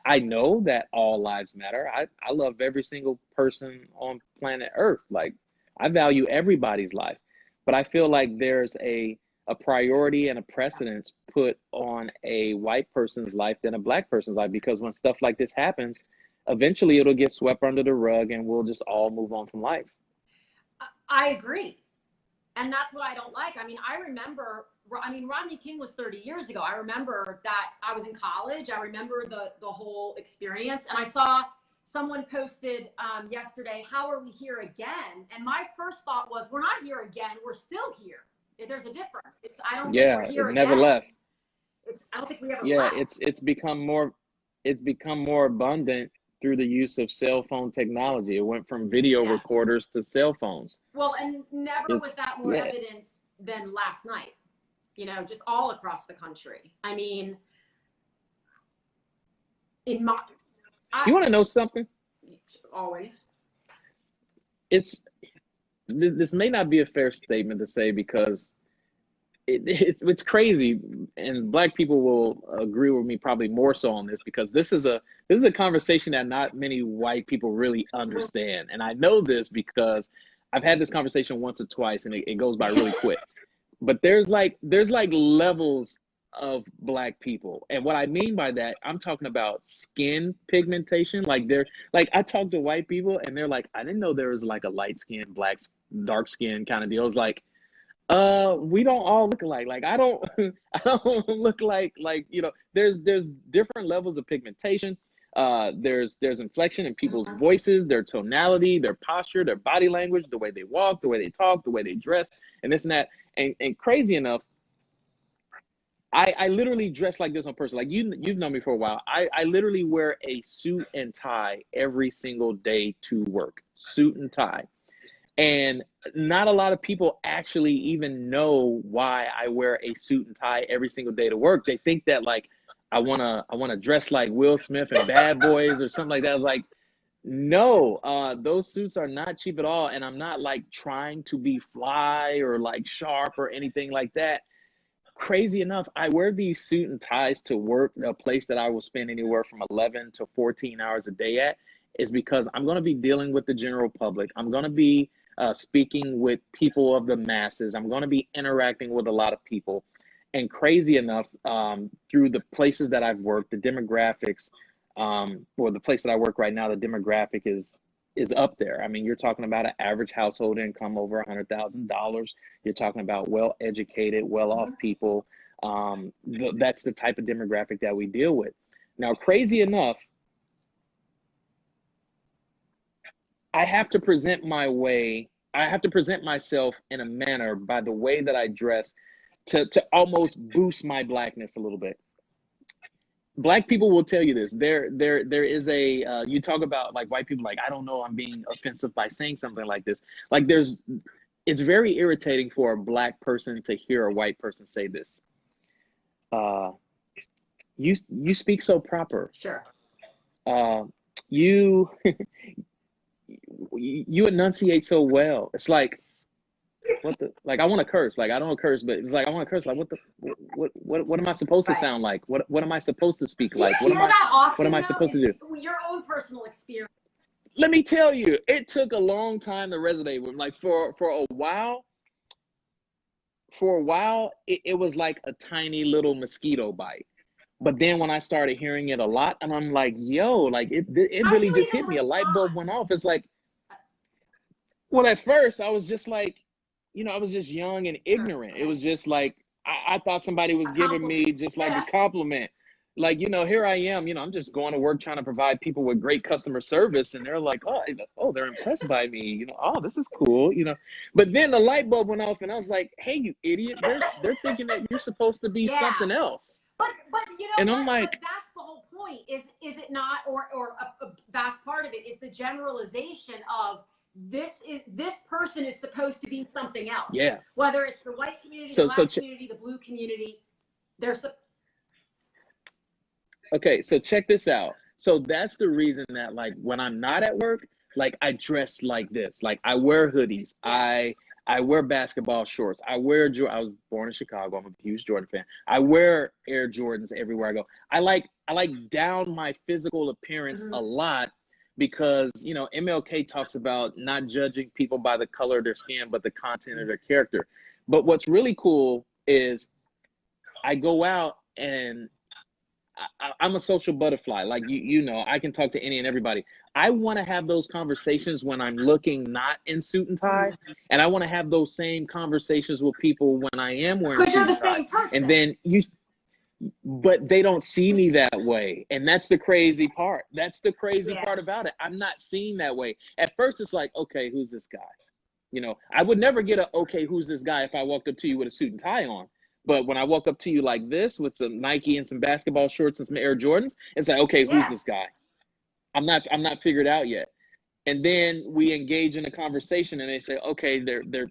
Speaker 1: I know that all lives matter. I love every single person on planet Earth. Like, I value everybody's life, but I feel like there's a priority and a precedence put on a white person's life than a Black person's life, because when stuff like this happens, eventually it'll get swept under the rug and we'll just all move on from life.
Speaker 2: I agree. And that's what I don't like. I mean, Rodney King was 30 years ago. I remember that I was in college. I remember the whole experience. And I saw someone posted yesterday, how are we here again? And my first thought was, we're not here again. We're still here. There's a difference. I don't think we're here again.
Speaker 1: Never left.
Speaker 2: I don't think we ever left.
Speaker 1: It's become more abundant through the use of cell phone technology. It went from video recorders to cell phones.
Speaker 2: Well, and never was that more evidence than last night, just all across the country. I mean, you
Speaker 1: want to know something?
Speaker 2: Always.
Speaker 1: This may not be a fair statement to say, because it's crazy, and Black people will agree with me probably more so on this, because this is a conversation that not many white people really understand. And I know this because I've had this conversation once or twice, and it goes by really quick. But there's like levels of Black people, and what I mean by that, I'm talking about skin pigmentation. Like, I talk to white people and they're like, I didn't know there was like a light skin, black, dark skin kind of deal. It's like, we don't all look alike. Like, I don't look like there's different levels of pigmentation. There's inflection in people's voices, their tonality, their posture, their body language, the way they walk, the way they talk, the way they dress, and this and that. And crazy enough, I literally dress like this on purpose. Like, you've known me for a while. I literally wear a suit and tie every single day to work. Suit and tie. And not a lot of people actually even know why I wear a suit and tie every single day to work. They think that, like, I wanna dress like Will Smith and Bad Boys or something like that. Like, no, those suits are not cheap at all. And I'm not like trying to be fly or like sharp or anything like that. Crazy enough, I wear these suit and ties to work, a place that I will spend anywhere from 11 to 14 hours a day at, is because I'm going to be dealing with the general public. I'm going to be speaking with people of the masses. I'm going to be interacting with a lot of people. And crazy enough, through the places that I've worked, the demographics, or the place that I work right now, the demographic is up there. I mean, you're talking about an average household income over $100,000. You're talking about well-educated, well-off people. That's the type of demographic that we deal with. Now, crazy enough, I have to present myself in a manner by the way that I dress to almost boost my Blackness a little bit. Black people will tell you this. There is you talk about like white people, like, I don't know, I'm being offensive by saying something like this. Like, there's it's very irritating for a black person to hear a white person say this. You speak so proper.
Speaker 2: Sure.
Speaker 1: You you enunciate so well. It's like, what the, like, I want to curse. Like, I don't curse, but it's like, I want to curse. Like, what am I supposed to sound like? What am I supposed to speak like? What am I supposed to do?
Speaker 2: Your own personal experience.
Speaker 1: Let me tell you, it took a long time to resonate with. Like, for a while, it was like a tiny little mosquito bite. But then when I started hearing it a lot, and I'm like, yo, like, it really just hit me. A light bulb went off. It's like, well, at first I was just like, I was just young and ignorant. It was just like, I thought somebody was giving me just like a compliment. Like, here I am, I'm just going to work trying to provide people with great customer service. And they're like, oh, they're impressed by me. Oh, this is cool, But then the light bulb went off and I was like, hey, you idiot. They're thinking that you're supposed to be something else.
Speaker 2: But
Speaker 1: and I'm like,
Speaker 2: but that's the whole point. Is it not, or a vast part of it is the generalization of this person is supposed to be something else.
Speaker 1: Yeah.
Speaker 2: Whether it's the white community, the black community, the blue community,
Speaker 1: okay, so check this out. So that's the reason that, like, when I'm not at work, like, I dress like this. Like, I wear hoodies. I wear basketball shorts. I was born in Chicago. I'm a huge Jordan fan. I wear Air Jordans everywhere I go. I like down my physical appearance a lot because, MLK talks about not judging people by the color of their skin, but the content of their character. But what's really cool is I go out and I'm a social butterfly. Like, I can talk to any and everybody. I want to have those conversations when I'm looking not in suit and tie. And I want to have those same conversations with people when I am wearing suit and tie.
Speaker 2: Because you're the same person.
Speaker 1: And then but they don't see me that way. And that's the crazy part. That's the crazy part about it. I'm not seen that way. At first, it's like, okay, who's this guy? I would never get okay, who's this guy if I walked up to you with a suit and tie on. But when I walk up to you like this with some Nike and some basketball shorts and some Air Jordans, it's like, okay, who's this guy? I'm not figured out yet. And then we engage in a conversation and they say, okay,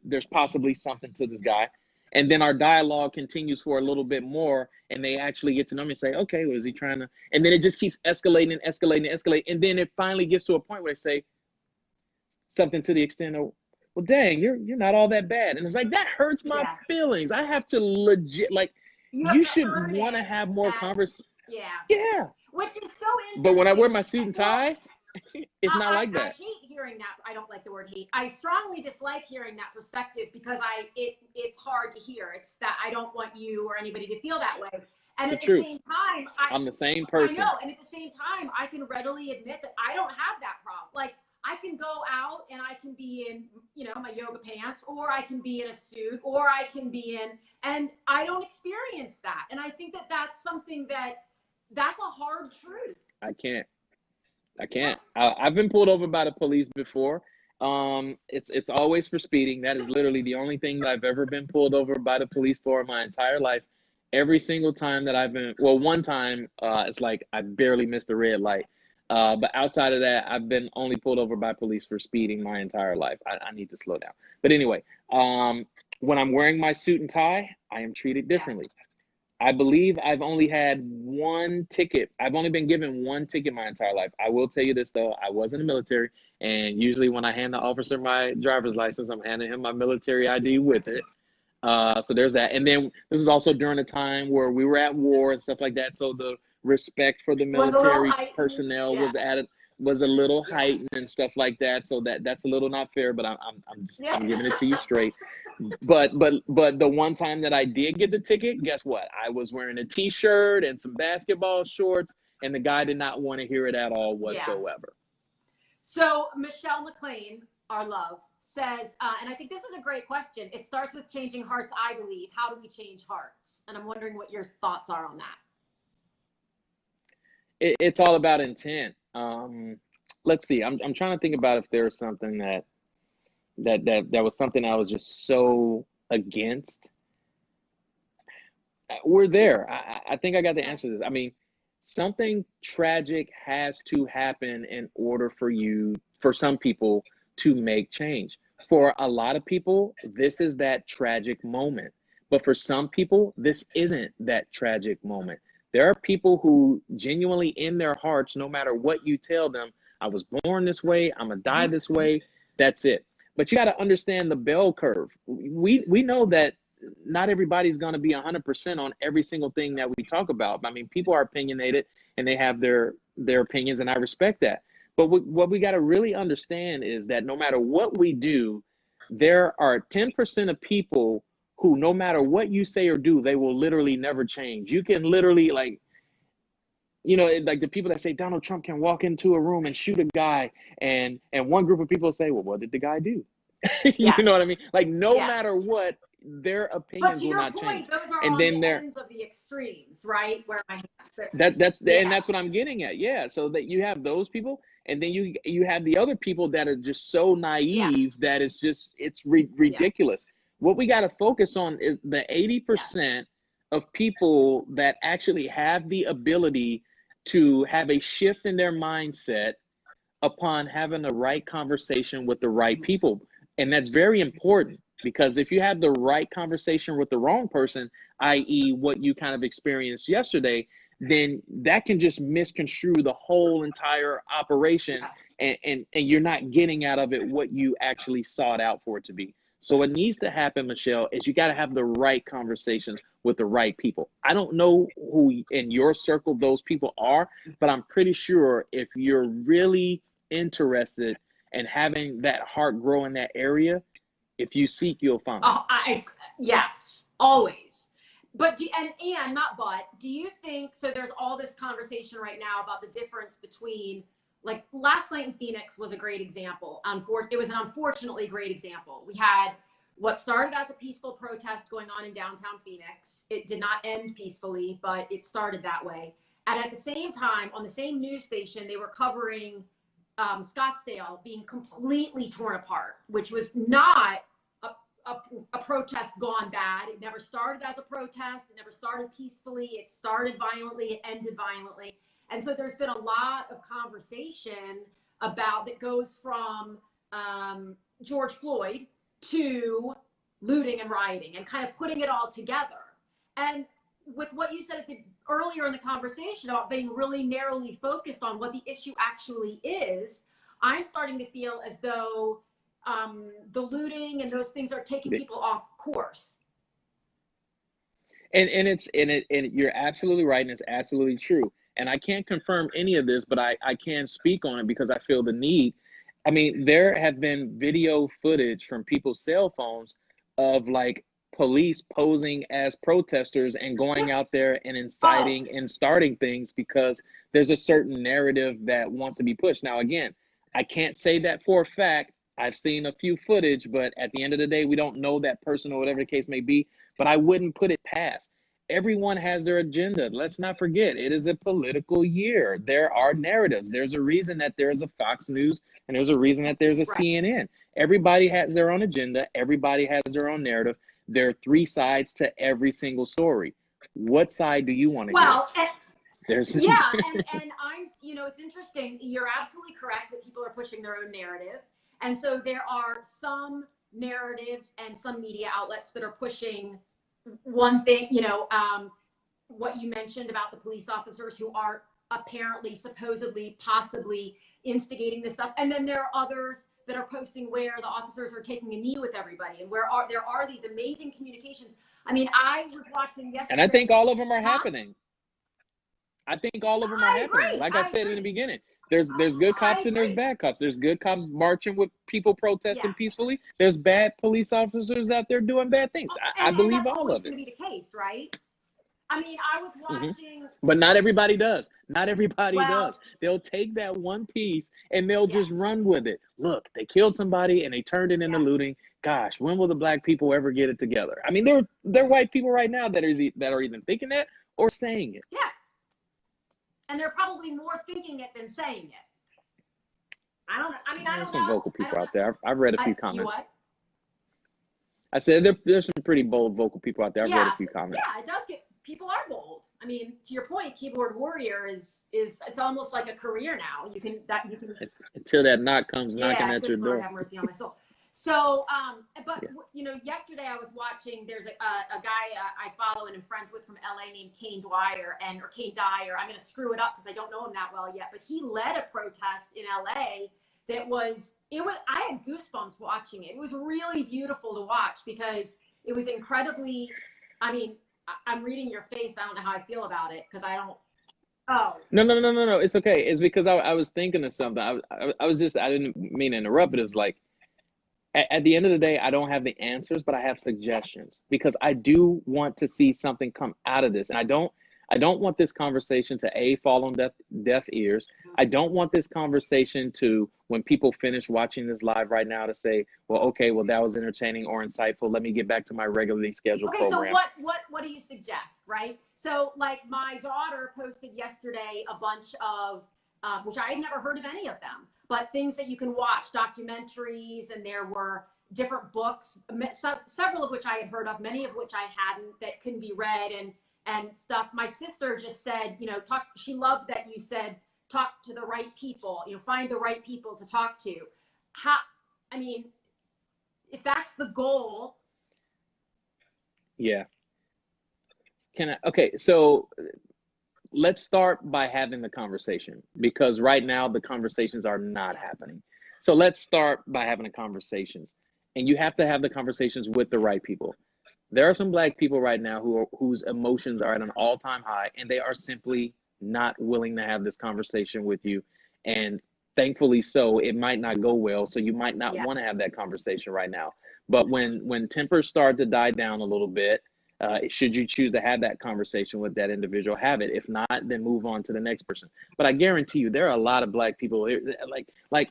Speaker 1: there's possibly something to this guy. And then our dialogue continues for a little bit more and they actually get to know me and say, okay, was he trying to? And then it just keeps escalating and escalating and escalating. And then it finally gets to a point where they say something to the extent of, well, dang, you're not all that bad. And it's like, that hurts my feelings. I have to legit, like, you should want to have more conversation. Yeah.
Speaker 2: Which is so interesting.
Speaker 1: But when I wear my suit and tie, it's not like that.
Speaker 2: I hate hearing that. I don't like the word hate. I strongly dislike hearing that perspective because it's hard to hear. It's that I don't want you or anybody to feel that way. And at the same time,
Speaker 1: I'm the same person.
Speaker 2: I know. And at the same time, I can readily admit that I don't have that problem. Like, I can go out and I can be in, my yoga pants, or I can be in a suit, or I can be and I don't experience that. And I think that that's something that's a hard truth.
Speaker 1: I can't. I've been pulled over by the police before. It's always for speeding. That is literally the only thing that I've ever been pulled over by the police for in my entire life. Every single time that I've been, well, one time, it's like I barely missed the red light. But outside of that, I've been only pulled over by police for speeding my entire life. I need to slow down. But anyway, when I'm wearing my suit and tie, I am treated differently. I believe I've only had one ticket. I've only been given one ticket my entire life. I will tell you this, though. I was in the military, and usually when I hand the officer my driver's license, I'm handing him my military ID with it. So there's that. And then this is also during a time where we were at war and stuff like that. So the respect for the military personnel was a little heightened and stuff like that. So that's a little not fair, but I'm giving it to you straight. But the one time that I did get the ticket, guess what? I was wearing a t-shirt and some basketball shorts, and the guy did not want to hear it at all whatsoever.
Speaker 2: So Michelle McLean, our love, says, and I think this is a great question. It starts with changing hearts, I believe. How do we change hearts? And I'm wondering what your thoughts are on that.
Speaker 1: It's all about intent. Let's see. I'm trying to think about if there's something that was something I was just so against. We're there. I think I got the answer to this. I mean, something tragic has to happen in order for some people to make change. For a lot of people, this is that tragic moment. But for some people, this isn't that tragic moment. There are people who genuinely in their hearts, no matter what you tell them, I was born this way, I'm gonna die this way, that's it. But you got to understand the bell curve. We know that not everybody's going to be 100% on every single thing that we talk about. I mean, people are opinionated and they have their opinions, and I respect that. But what we got to really understand is that no matter what we do, there are 10% of people who, no matter what you say or do, they will literally never change. You can literally, like, you know, like the people that say Donald Trump can walk into a room and shoot a guy, and one group of people say, well, what did the guy do? You know what I mean? Like, no matter what, their opinions will not change.
Speaker 2: Those are
Speaker 1: and
Speaker 2: on
Speaker 1: then
Speaker 2: the ends of the extremes, right? Where
Speaker 1: that's and that's what I'm getting at. Yeah, so that you have those people, and then you have the other people that are just so naive that it's just ridiculous. What we got to focus on is the 80% of people that actually have the ability to have a shift in their mindset upon having the right conversation with the right people. And that's very important, because if you have the right conversation with the wrong person, i.e. what you kind of experienced yesterday, then that can just misconstrue the whole entire operation, and you're not getting out of it what you actually sought out for it to be. So what needs to happen, Michelle, is you got to have the right conversations with the right people. I don't know who in your circle those people are, but I'm pretty sure if you're really interested in having that heart grow in that area, if you seek, you'll find.
Speaker 2: Yes, always. But do you think, so there's all this conversation right now about the difference between, like, last night in Phoenix was a great example. It was an unfortunately great example. We had what started as a peaceful protest going on in downtown Phoenix. It did not end peacefully, but it started that way. And at the same time, on the same news station, they were covering Scottsdale being completely torn apart, which was not a protest gone bad. It never started as a protest. It never started peacefully. It started violently. It ended violently. And so there's been a lot of conversation about that goes from George Floyd to looting and rioting and kind of putting it all together. And with what you said earlier in the conversation about being really narrowly focused on what the issue actually is, I'm starting to feel as though the looting and those things are taking people off course.
Speaker 1: And you're absolutely right, and it's absolutely true. And I can't confirm any of this, but I can speak on it because I feel the need. I mean, there have been video footage from people's cell phones of, like, police posing as protesters and going out there and inciting and starting things because there's a certain narrative that wants to be pushed. Now, again, I can't say that for a fact. I've seen a few footage, but at the end of the day, we don't know that person or whatever the case may be. But I wouldn't put it past. Everyone has their agenda. Let's not forget, it is a political year. There are narratives. There's a reason that there's a Fox News, and there's a reason that there's a CNN. Everybody has their own agenda. Everybody has their own narrative. There are three sides to every single story. What side do you want to get?
Speaker 2: And I'm, it's interesting. You're absolutely correct that people are pushing their own narrative. And so there are some narratives and some media outlets that are pushing one thing, what you mentioned about the police officers who are apparently, supposedly, possibly instigating this stuff. And then there are others that are posting where the officers are taking a knee with everybody and there are these amazing communications. I mean, I was watching yesterday.
Speaker 1: And I think all of them are happening. I think all of them are happening. Like I said in the beginning, there's good cops and there's bad cops. There's good cops marching with people protesting peacefully. There's bad police officers out there doing bad things. I believe all of it.
Speaker 2: That's going to be the case, right? I mean, I was watching.
Speaker 1: But not everybody does. Not everybody does. They'll take that one piece and they'll just run with it. Look, they killed somebody and they turned it into looting. Gosh, when will the black people ever get it together? I mean, there are white people right now that are even thinking that or saying it.
Speaker 2: Yeah. And they're probably more thinking it than saying it. I don't know.
Speaker 1: There's some vocal people out there. I've read a few comments.
Speaker 2: You what?
Speaker 1: I said there's some pretty bold vocal people out there. I've read a few comments.
Speaker 2: Yeah, it does people are bold. I mean, to your point, keyboard warrior is it's almost like a career now. You can
Speaker 1: until that knock comes knocking at your door.
Speaker 2: Lord have mercy on my soul. So, but you know, yesterday I was watching. There's a guy I follow and am friends with from LA named Kane Dwyer or Kane Dyer. I'm going to screw it up because I don't know him that well yet. But he led a protest in LA that was. I had goosebumps watching it. It was really beautiful to watch because it was incredibly. I mean, I'm reading your face. I don't know how I feel about it because I don't. Oh.
Speaker 1: No. It's okay. It's because I was thinking of something. I didn't mean to interrupt, but it was like, at the end of the day, I don't have the answers, but I have suggestions because I do want to see something come out of this. And I don't want this conversation to fall on deaf ears. I don't want this conversation to, when people finish watching this live right now, to say, well, okay, well, that was entertaining or insightful. Let me get back to my regularly scheduled program.
Speaker 2: So what do you suggest, right? So like my daughter posted yesterday a bunch of, which I had never heard of any of them, but things that you can watch, documentaries, and there were different books, several of which I had heard of, many of which I hadn't, that can be read and stuff. My sister just said, you know, she loved that you said, talk to the right people, you know, find the right people to talk to. I mean, if that's the goal.
Speaker 1: Yeah. Okay, so let's start by having the conversation, because right now the conversations are not happening. So let's start by having the conversations, and you have to have the conversations with the right people. There are some Black people right now whose emotions are at an all-time high, and they are simply not willing to have this conversation with you. And thankfully so, it might not go well. So you might not want to have that conversation right now. But when tempers start to die down a little bit, should you choose to have that conversation with that individual, have it. If not, then move on to the next person. But I guarantee you, there are a lot of Black people here, like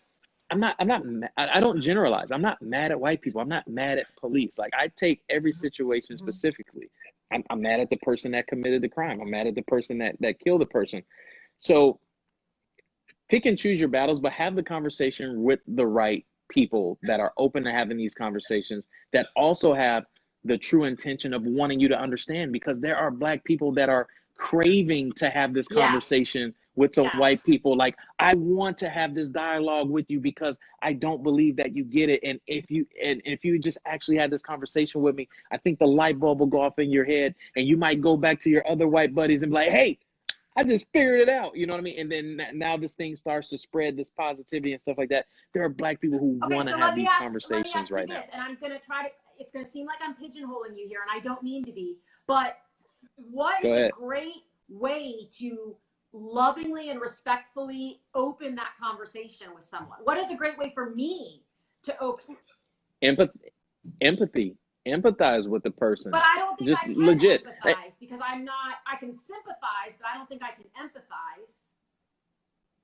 Speaker 1: I don't generalize. I'm not mad at white people. I'm not mad at police. Like, I take every situation specifically. I'm mad at the person that committed the crime. I'm mad at the person that killed the person. So pick and choose your battles, but have the conversation with the right people that are open to having these conversations, that also have the true intention of wanting you to understand, because there are Black people that are craving to have this conversation with some white people. Like, I want to have this dialogue with you because I don't believe that you get it. And if you just actually had this conversation with me, I think the light bulb will go off in your head, and you might go back to your other white buddies and be like, hey, I just figured it out. You know what I mean? And then now this thing starts to spread, this positivity and stuff like that. There are Black people who want to have these conversations right now.
Speaker 2: And I'm going to try to, it's going to seem like I'm pigeonholing you here, and I don't mean to be, but what is a great way to lovingly and respectfully open that conversation with someone? What is a great way for me to open?
Speaker 1: Empathy. Empathize with the person.
Speaker 2: But I don't think
Speaker 1: just
Speaker 2: I can
Speaker 1: legit
Speaker 2: empathize, because I can sympathize, but I don't think I can empathize.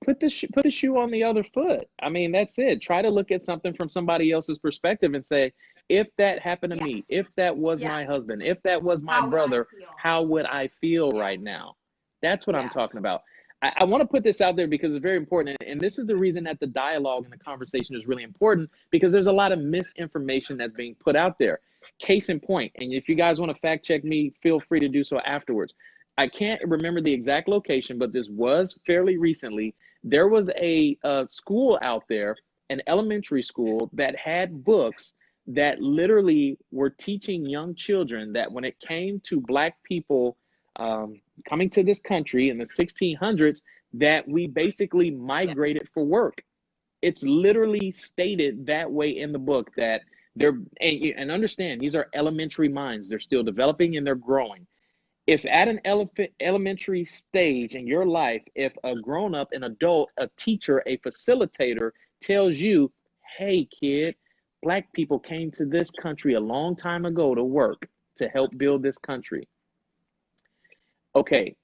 Speaker 1: Put a shoe on the other foot. I mean, that's it. Try to look at something from somebody else's perspective and say, if that happened to me, if that was my husband, if that was my brother, how would I feel right now? That's what I'm talking about. I want to put this out there because it's very important. And this is the reason that the dialogue and the conversation is really important, because there's a lot of misinformation that's being put out there. Case in point, and if you guys want to fact check me, feel free to do so afterwards. I can't remember the exact location, but this was fairly recently. There was a school out there, an elementary school, that had books that literally were teaching young children that when it came to Black people coming to this country in the 1600s, that we basically migrated for work. It's literally stated that way in the book, that and understand, these are elementary minds. They're still developing and they're growing. If at an elementary stage in your life, if a grown-up, an adult, a teacher, a facilitator tells you, hey kid, Black people came to this country a long time ago to work, to help build this country. Okay,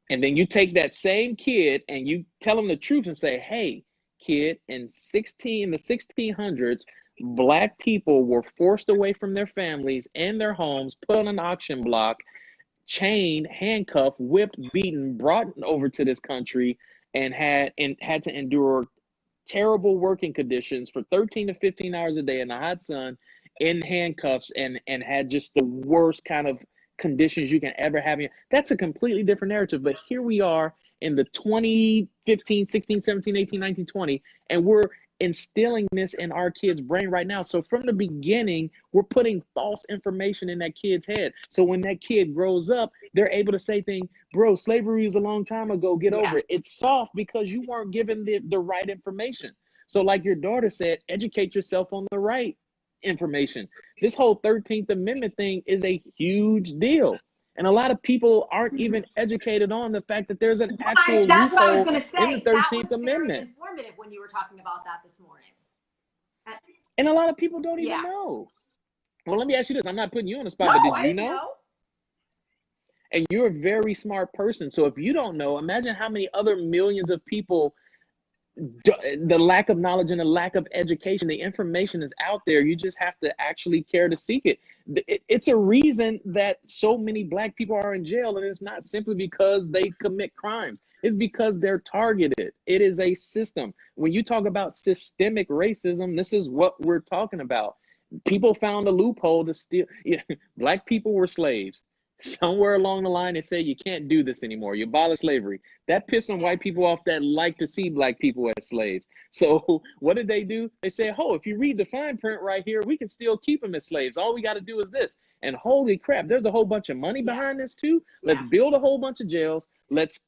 Speaker 1: and then you take that same kid and you tell him the truth and say, hey kid, in the 1600s, Black people were forced away from their families and their homes, put on an auction block, chained, handcuffed, whipped, beaten, brought over to this country, and had to endure terrible working conditions for 13 to 15 hours a day in the hot sun, in handcuffs, and had just the worst kind of conditions you can ever have. That's a completely different narrative. But here we are in the 2015, 16, 17, 18, 19, 20, and we're instilling this in our kids' brain right now. So from the beginning, we're putting false information in that kid's head. So when that kid grows up, they're able to say things, bro, slavery was a long time ago, get over it. It's soft because you weren't given the right information. So like your daughter said, educate yourself on the right information. This whole 13th Amendment thing is a huge deal. And a lot of people aren't even educated on the fact that there's an actual
Speaker 2: that's what I was
Speaker 1: loophole
Speaker 2: going to say.
Speaker 1: in the 13th Amendment.
Speaker 2: Very informative when you were talking about that this morning.
Speaker 1: And a lot of people don't even know. Well, let me ask you this. I'm not putting you on the spot, but did you know? And you're a very smart person. So if you don't know, imagine how many other millions of people, the lack of knowledge and the lack of education, the information is out there. You just have to actually care to seek it. It's a reason that so many Black people are in jail, and it's not simply because they commit crimes. It's because they're targeted. It is a system. When you talk about systemic racism, this is what we're talking about. People found a loophole to steal. Black people were slaves. Somewhere along the line, they say you can't do this anymore. You abolish slavery. That pissed some white people off that like to see Black people as slaves. So what did they do? They say, oh, if you read the fine print right here, we can still keep them as slaves. All we got to do is this. And holy crap, there's a whole bunch of money behind this too. Let's build a whole bunch of jails. Let's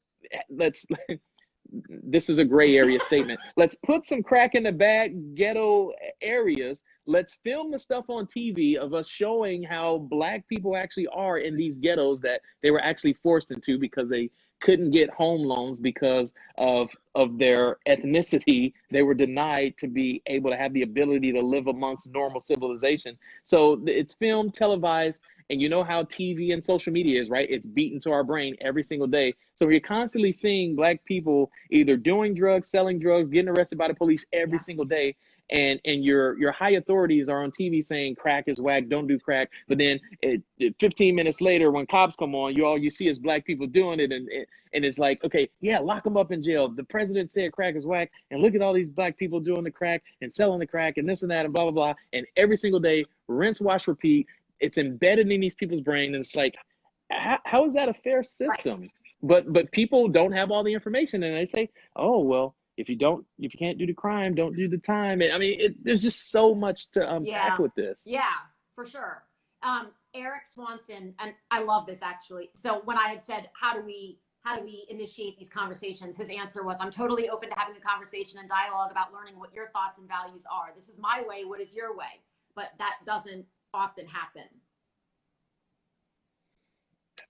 Speaker 1: this is a gray area statement. Let's put some crack in the bad ghetto areas. Let's film the stuff on TV of us showing how Black people actually are in these ghettos that they were actually forced into because they couldn't get home loans because of their ethnicity. They were denied to be able to have the ability to live amongst normal civilization. So it's filmed, televised, and you know how TV and social media is, right? It's beaten to our brain every single day. So you're constantly seeing Black people either doing drugs, selling drugs, getting arrested by the police every single day. And your high authorities are on TV saying crack is whack, don't do crack. But then 15 minutes later, when cops come on, all you see is Black people doing it. And it's like, okay, yeah, lock them up in jail. The president said crack is whack. And look at all these Black people doing the crack and selling the crack and this and that and blah, blah, blah. And every single day, rinse, wash, repeat. It's embedded in these people's brain. And it's like, how is that a fair system? Right. But people don't have all the information. And they say, oh, well, if you can't do the crime, don't do the time. I mean, there's just so much to unpack with this.
Speaker 2: Yeah, for sure. Eric Swanson, and I love this actually. So when I had said, how do we initiate these conversations? His answer was, I'm totally open to having a conversation and dialogue about learning what your thoughts and values are. This is my way. What is your way? But that doesn't often happen.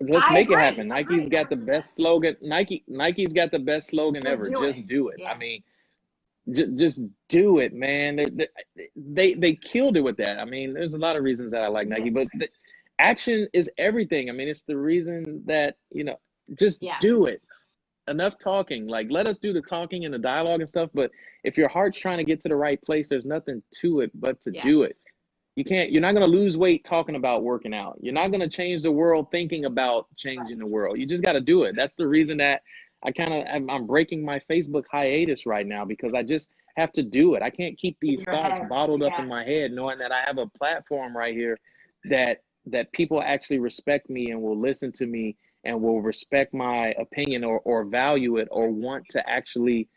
Speaker 1: Let's make it happen. Nike's got the best slogan. Nike's got the best slogan ever. Just do it. I mean, just do it, man. They killed it with that. I mean, there's a lot of reasons that I like Nike, but action is everything. I mean, it's the reason that, just do it. Enough talking. Like, let us do the talking and the dialogue and stuff. But if your heart's trying to get to the right place, there's nothing to it but to do it. You're not going to lose weight talking about working out. You're not going to change the world thinking about changing the world. You just got to do it. That's the reason that I'm breaking my Facebook hiatus right now, because I just have to do it. I can't keep these thoughts bottled up in my head, knowing that I have a platform right here that people actually respect me and will listen to me and will respect my opinion or value it or want to actually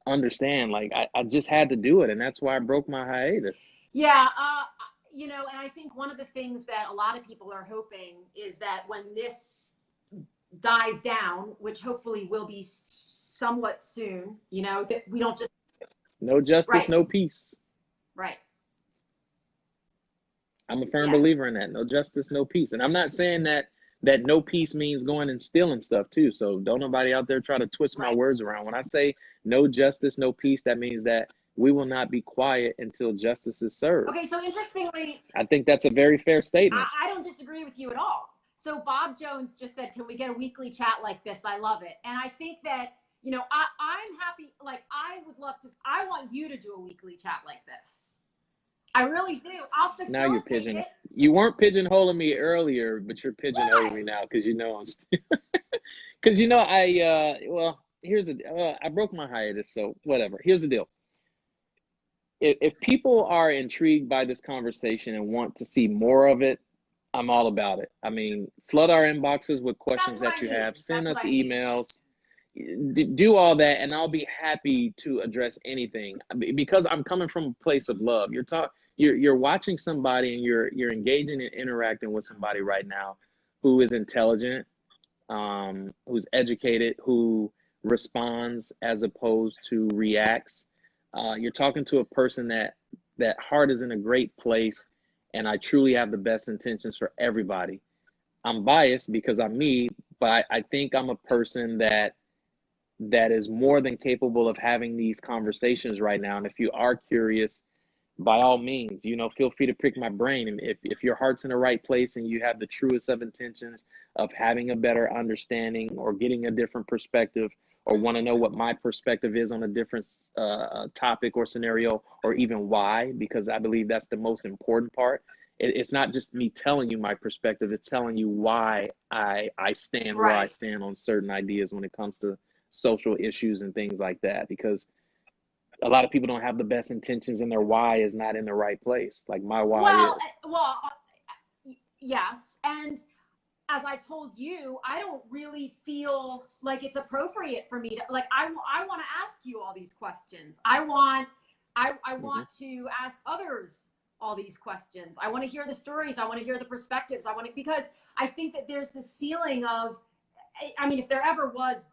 Speaker 1: understand. Like, I just had to do it. And that's why I broke my hiatus.
Speaker 2: Yeah. And I think one of the things that a lot of people are hoping is that when this dies down, which hopefully will be somewhat soon, that we don't just...
Speaker 1: No justice, no peace.
Speaker 2: Right.
Speaker 1: I'm a firm believer in that. No justice, no peace. And I'm not saying that no peace means going and stealing stuff too. So don't nobody out there try to twist my words around. When I say no justice, no peace, that means that we will not be quiet until justice is served. Okay, so interestingly, I think that's a very fair statement.
Speaker 2: I don't disagree with you at all. So Bob Jones just said, can we get a weekly chat like this? I love it. And I think that, I'm happy. Like, I would love to, I want you to do a weekly chat like this. I really do. I'll facilitate
Speaker 1: now you're pigeon. You weren't pigeonholing me earlier, but you're pigeonholing me now because because I broke my hiatus, so whatever. Here's the deal. If people are intrigued by this conversation and want to see more of it, I'm all about it. I mean, flood our inboxes with questions that you have. Send us emails. do all that, and I'll be happy to address anything because I'm coming from a place of love. You're watching somebody, and you're engaging and interacting with somebody right now who is intelligent, who's educated, who responds as opposed to reacts. You're talking to a person that heart is in a great place, and I truly have the best intentions for everybody. I'm biased because I'm me, but I think I'm a person that is more than capable of having these conversations right now. And if you are curious, by all means, feel free to pick my brain. And if your heart's in the right place and you have the truest of intentions of having a better understanding or getting a different perspective, or want to know what my perspective is on a different topic or scenario, or even why, because I believe that's the most important part. It's not just me telling you my perspective, it's telling you why I stand where I stand on certain ideas when it comes to social issues and things like that, because a lot of people don't have the best intentions and their why is not in the right place. Like my why is.
Speaker 2: Yes. And as I told you, I don't really feel like it's appropriate for me to, like, I want to ask you all these questions. I want to ask others all these questions. I want to hear the stories. I want to hear the perspectives. Because I think that there's this feeling of, I mean, if there ever was,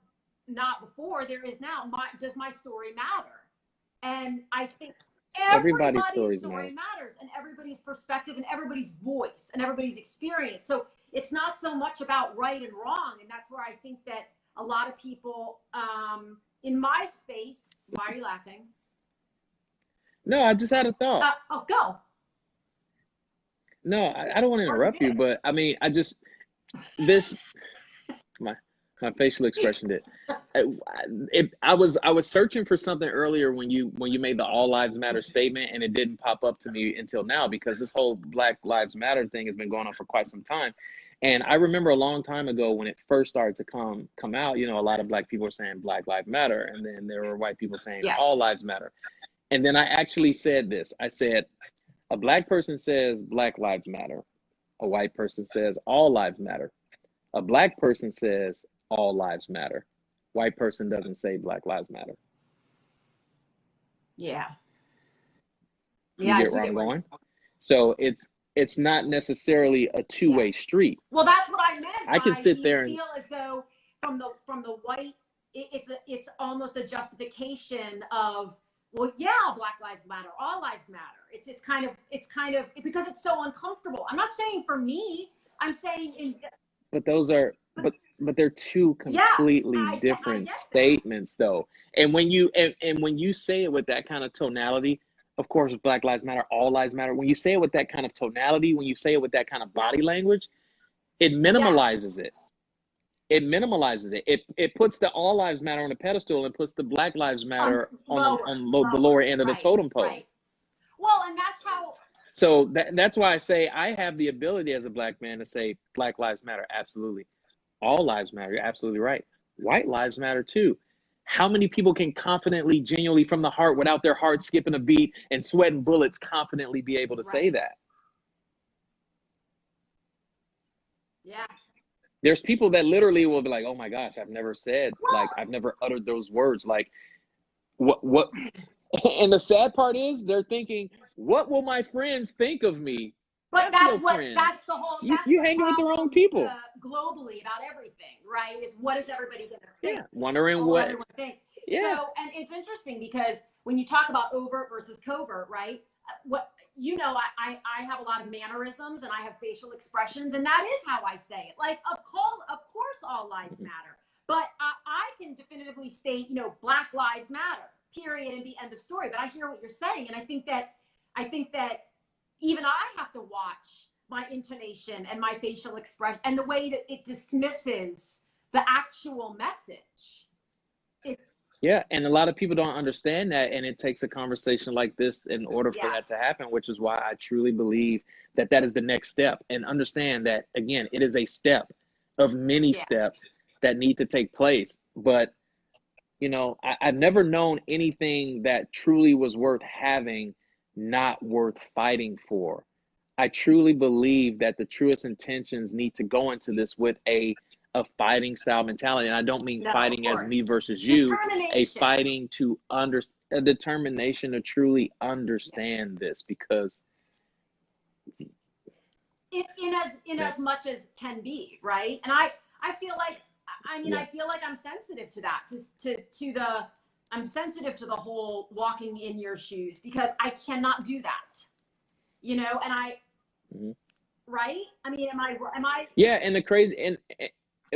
Speaker 2: not before, there is now, does my story matter? And I think everybody's story matters, and everybody's perspective, and everybody's voice, and everybody's experience. So it's not so much about right and wrong. And that's where I think that a lot of people in my space, why are you laughing?
Speaker 1: No, I just had a thought.
Speaker 2: Go.
Speaker 1: No, I don't want to interrupt you, but I mean, my facial expression did. I was searching for something earlier when you made the All Lives Matter statement, and it didn't pop up to me until now, because this whole Black Lives Matter thing has been going on for quite some time. And I remember a long time ago when it first started to come out, a lot of Black people were saying Black Lives Matter, and then there were white people saying All Lives Matter. And then I actually said this. I said, a Black person says Black Lives Matter. A white person says All Lives Matter. A Black person says All Lives Matter. White person doesn't say Black Lives Matter.
Speaker 2: Yeah.
Speaker 1: You get where I'm going? So it's not necessarily a two-way street.
Speaker 2: Well, that's what I meant.
Speaker 1: I can sit there and
Speaker 2: feel as though from the white, it's almost a justification of, well, yeah, Black Lives Matter, all lives matter. It's kind of because it's so uncomfortable. I'm not saying for me. I'm saying
Speaker 1: But those are but they're two completely different statements, though. And when you say it with that kind of tonality, of course, Black Lives Matter, all lives matter. When you say it with that kind of tonality, when you say it with that kind of body language, it minimalizes it. It minimalizes it. It puts the All Lives Matter on a pedestal and puts the Black Lives Matter on the lower end of the totem pole.
Speaker 2: Right. Well, and that's how.
Speaker 1: So that's why I say I have the ability as a Black man to say Black Lives Matter, absolutely. All lives matter, you're absolutely right. White lives matter too. How many people can confidently, genuinely, from the heart, without their heart skipping a beat and sweating bullets, confidently be able to say that?
Speaker 2: Yeah.
Speaker 1: There's people that literally will be like, oh my gosh, I've never uttered those words. Like, what? And the sad part is they're thinking, what will my friends think of me?
Speaker 2: But that's the whole.
Speaker 1: You hanging with the wrong people.
Speaker 2: Globally about everything, right? Is what is everybody going to think?
Speaker 1: Yeah, wondering what
Speaker 2: everyone thinks.
Speaker 1: Yeah.
Speaker 2: So, and it's interesting because when you talk about overt versus covert, right? I have a lot of mannerisms and I have facial expressions, and that is how I say it. Like, of course, all lives matter, but I can definitively state, Black Lives Matter, period, and be end of story. But I hear what you're saying, and I think that even I have to watch my intonation and my facial expression and the way that it dismisses the actual message.
Speaker 1: Yeah, and a lot of people don't understand that, and it takes a conversation like this in order for that to happen, which is why I truly believe that is the next step. And understand that, again, it is a step of many steps that need to take place. But, I've never known anything that truly was worth having not worth fighting for. I truly believe that the truest intentions need to go into this with a a fighting style mentality. And I don't mean
Speaker 2: No,
Speaker 1: fighting
Speaker 2: of
Speaker 1: as me
Speaker 2: course.
Speaker 1: versus you, a
Speaker 2: Determination.
Speaker 1: fighting to a determination to truly understand this, because
Speaker 2: in as much as can be, right? And I feel like, I mean, I feel like I'm sensitive to that, I'm sensitive to the whole walking in your shoes, because I cannot do that, you know, and right? I mean, am I?
Speaker 1: Yeah, and the crazy, and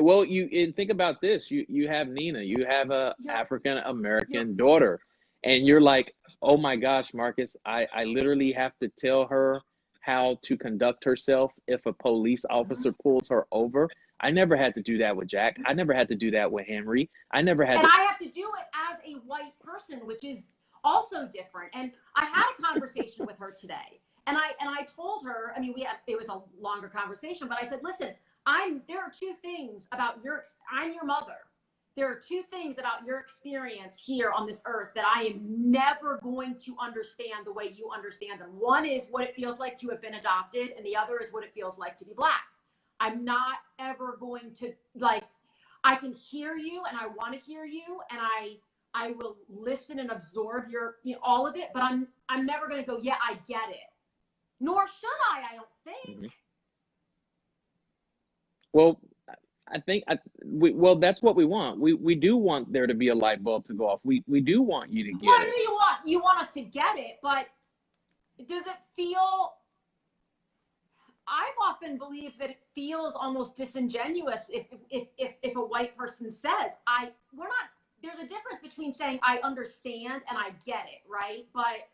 Speaker 1: well, and think about this. You have Nina, you have a African American daughter, and you're like, oh my gosh, Markiss, I literally have to tell her how to conduct herself if a police officer pulls her over. I never had to do that with Jack. I never had to do that with Henry. I never had
Speaker 2: I have to do it as a white person, which is also different. And I had a conversation with her today. And I told her, I mean, it was a longer conversation, but I said, listen, there are two things about I'm your mother. There are two things about your experience here on this earth that I am never going to understand the way you understand them. One is what it feels like to have been adopted, and the other is what it feels like to be Black. I'm not ever going to, like, I can hear you and I want to hear you, and I will listen and absorb all of it, but I'm never going to go, yeah, I get it. Nor should I don't think.
Speaker 1: Well, I think well, that's what we want. We do want there to be a light bulb to go off. We do want you to get it.
Speaker 2: What do you want? You want us to get it, but does it feel? I've often believed that it feels almost disingenuous if a white person says, we're not. There's a difference between saying I understand and I get it, right? But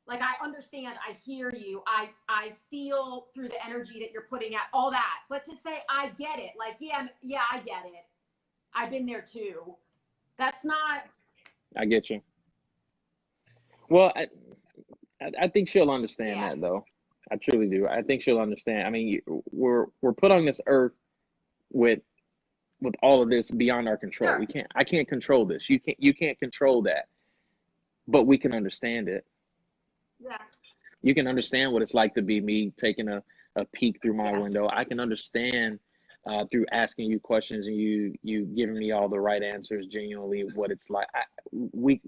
Speaker 2: like, I understand, I hear you, I feel through the energy that you're putting out, all that. But to say, I get it, like, yeah, I get it. I've been there too. That's not.
Speaker 1: I get you. Well, I think she'll understand that, though. I truly do. I think she'll understand. I mean, we're put on this earth with all of this beyond our control.
Speaker 2: Sure.
Speaker 1: I can't control this. You can't control that. But we can understand it.
Speaker 2: Yeah.
Speaker 1: You can understand what it's like to be me taking a peek through my window. I can understand through asking you questions and you giving me all the right answers, genuinely what it's like. We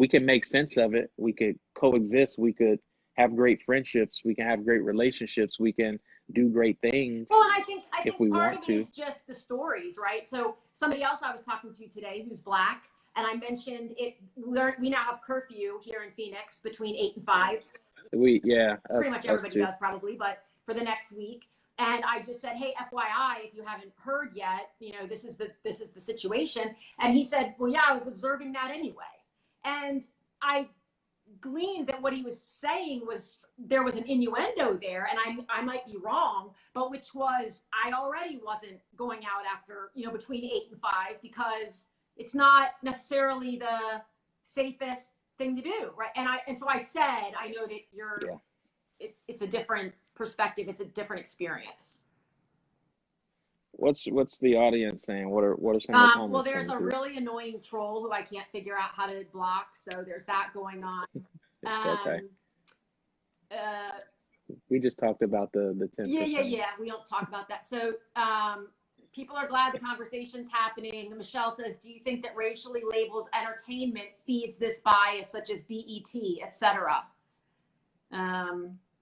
Speaker 1: can make sense of it. We could coexist. We could have great friendships. We can have great relationships. We can do great things.
Speaker 2: Well, and I think part of it
Speaker 1: to.
Speaker 2: is just the stories, right? So somebody else I was talking to today who's Black, and I mentioned it. We now have curfew here in Phoenix between 8 and 5. Pretty much everybody does, probably, but for the next week. And I just said, hey, FYI, if you haven't heard yet, this is the situation. And he said, well, yeah, I was observing that anyway. And I gleaned that what he was saying was there was an innuendo there, and I might be wrong, but which was I already wasn't going out after between 8 and 5 because it's not necessarily the safest thing to do, right? And so I said, I know that it's a different perspective, it's a different experience.
Speaker 1: What's the audience saying? What are some of the comments?
Speaker 2: Well, there's a really annoying troll who I can't figure out how to block, so there's that going on.
Speaker 1: It's okay. We just talked about the 10%.
Speaker 2: Yeah. We don't talk about that. So people are glad the conversation's happening. Michelle says, do you think that racially labeled entertainment feeds this bias, such as BET, etc.?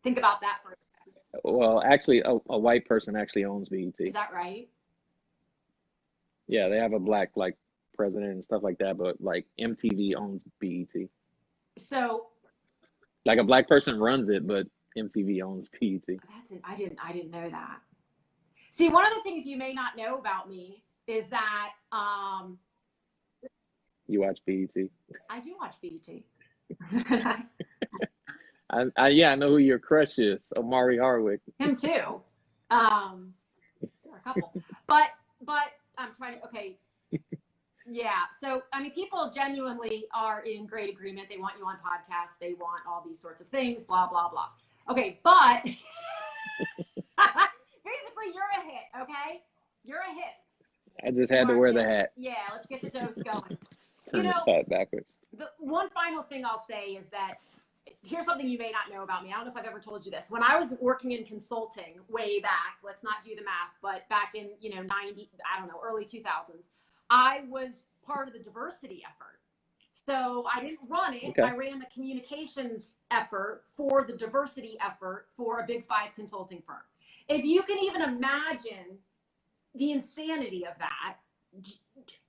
Speaker 2: Think about that for a second.
Speaker 1: Well, actually, a white person actually owns BET.
Speaker 2: Is that right?
Speaker 1: Yeah, they have a Black president and stuff like that, but MTV owns BET.
Speaker 2: So,
Speaker 1: a Black person runs it, but MTV owns BET.
Speaker 2: I didn't know that. See, one of the things you may not know about me is that
Speaker 1: you watch BET.
Speaker 2: I do watch BET.
Speaker 1: I know who your crush is, Omari Hardwick.
Speaker 2: Him too. There are a couple, but I'm trying to. Okay. Yeah. So, I mean, people genuinely are in great agreement. They want you on podcasts. They want all these sorts of things, blah, blah, blah. Okay. But basically you're a hit. Okay. You're a hit.
Speaker 1: I just had to wear the hat.
Speaker 2: Yeah. Let's get the dose going.
Speaker 1: Turn this hat backwards.
Speaker 2: The one final thing I'll say is that here's something you may not know about me. I don't know if I've ever told you this. When I was working in consulting way back, let's not do the math, but back in, 90, I don't know, early 2000s, I was part of the diversity effort. So I didn't run it.
Speaker 1: Okay.
Speaker 2: I ran the communications effort for the diversity effort for a Big 5 consulting firm. If you can even imagine the insanity of that,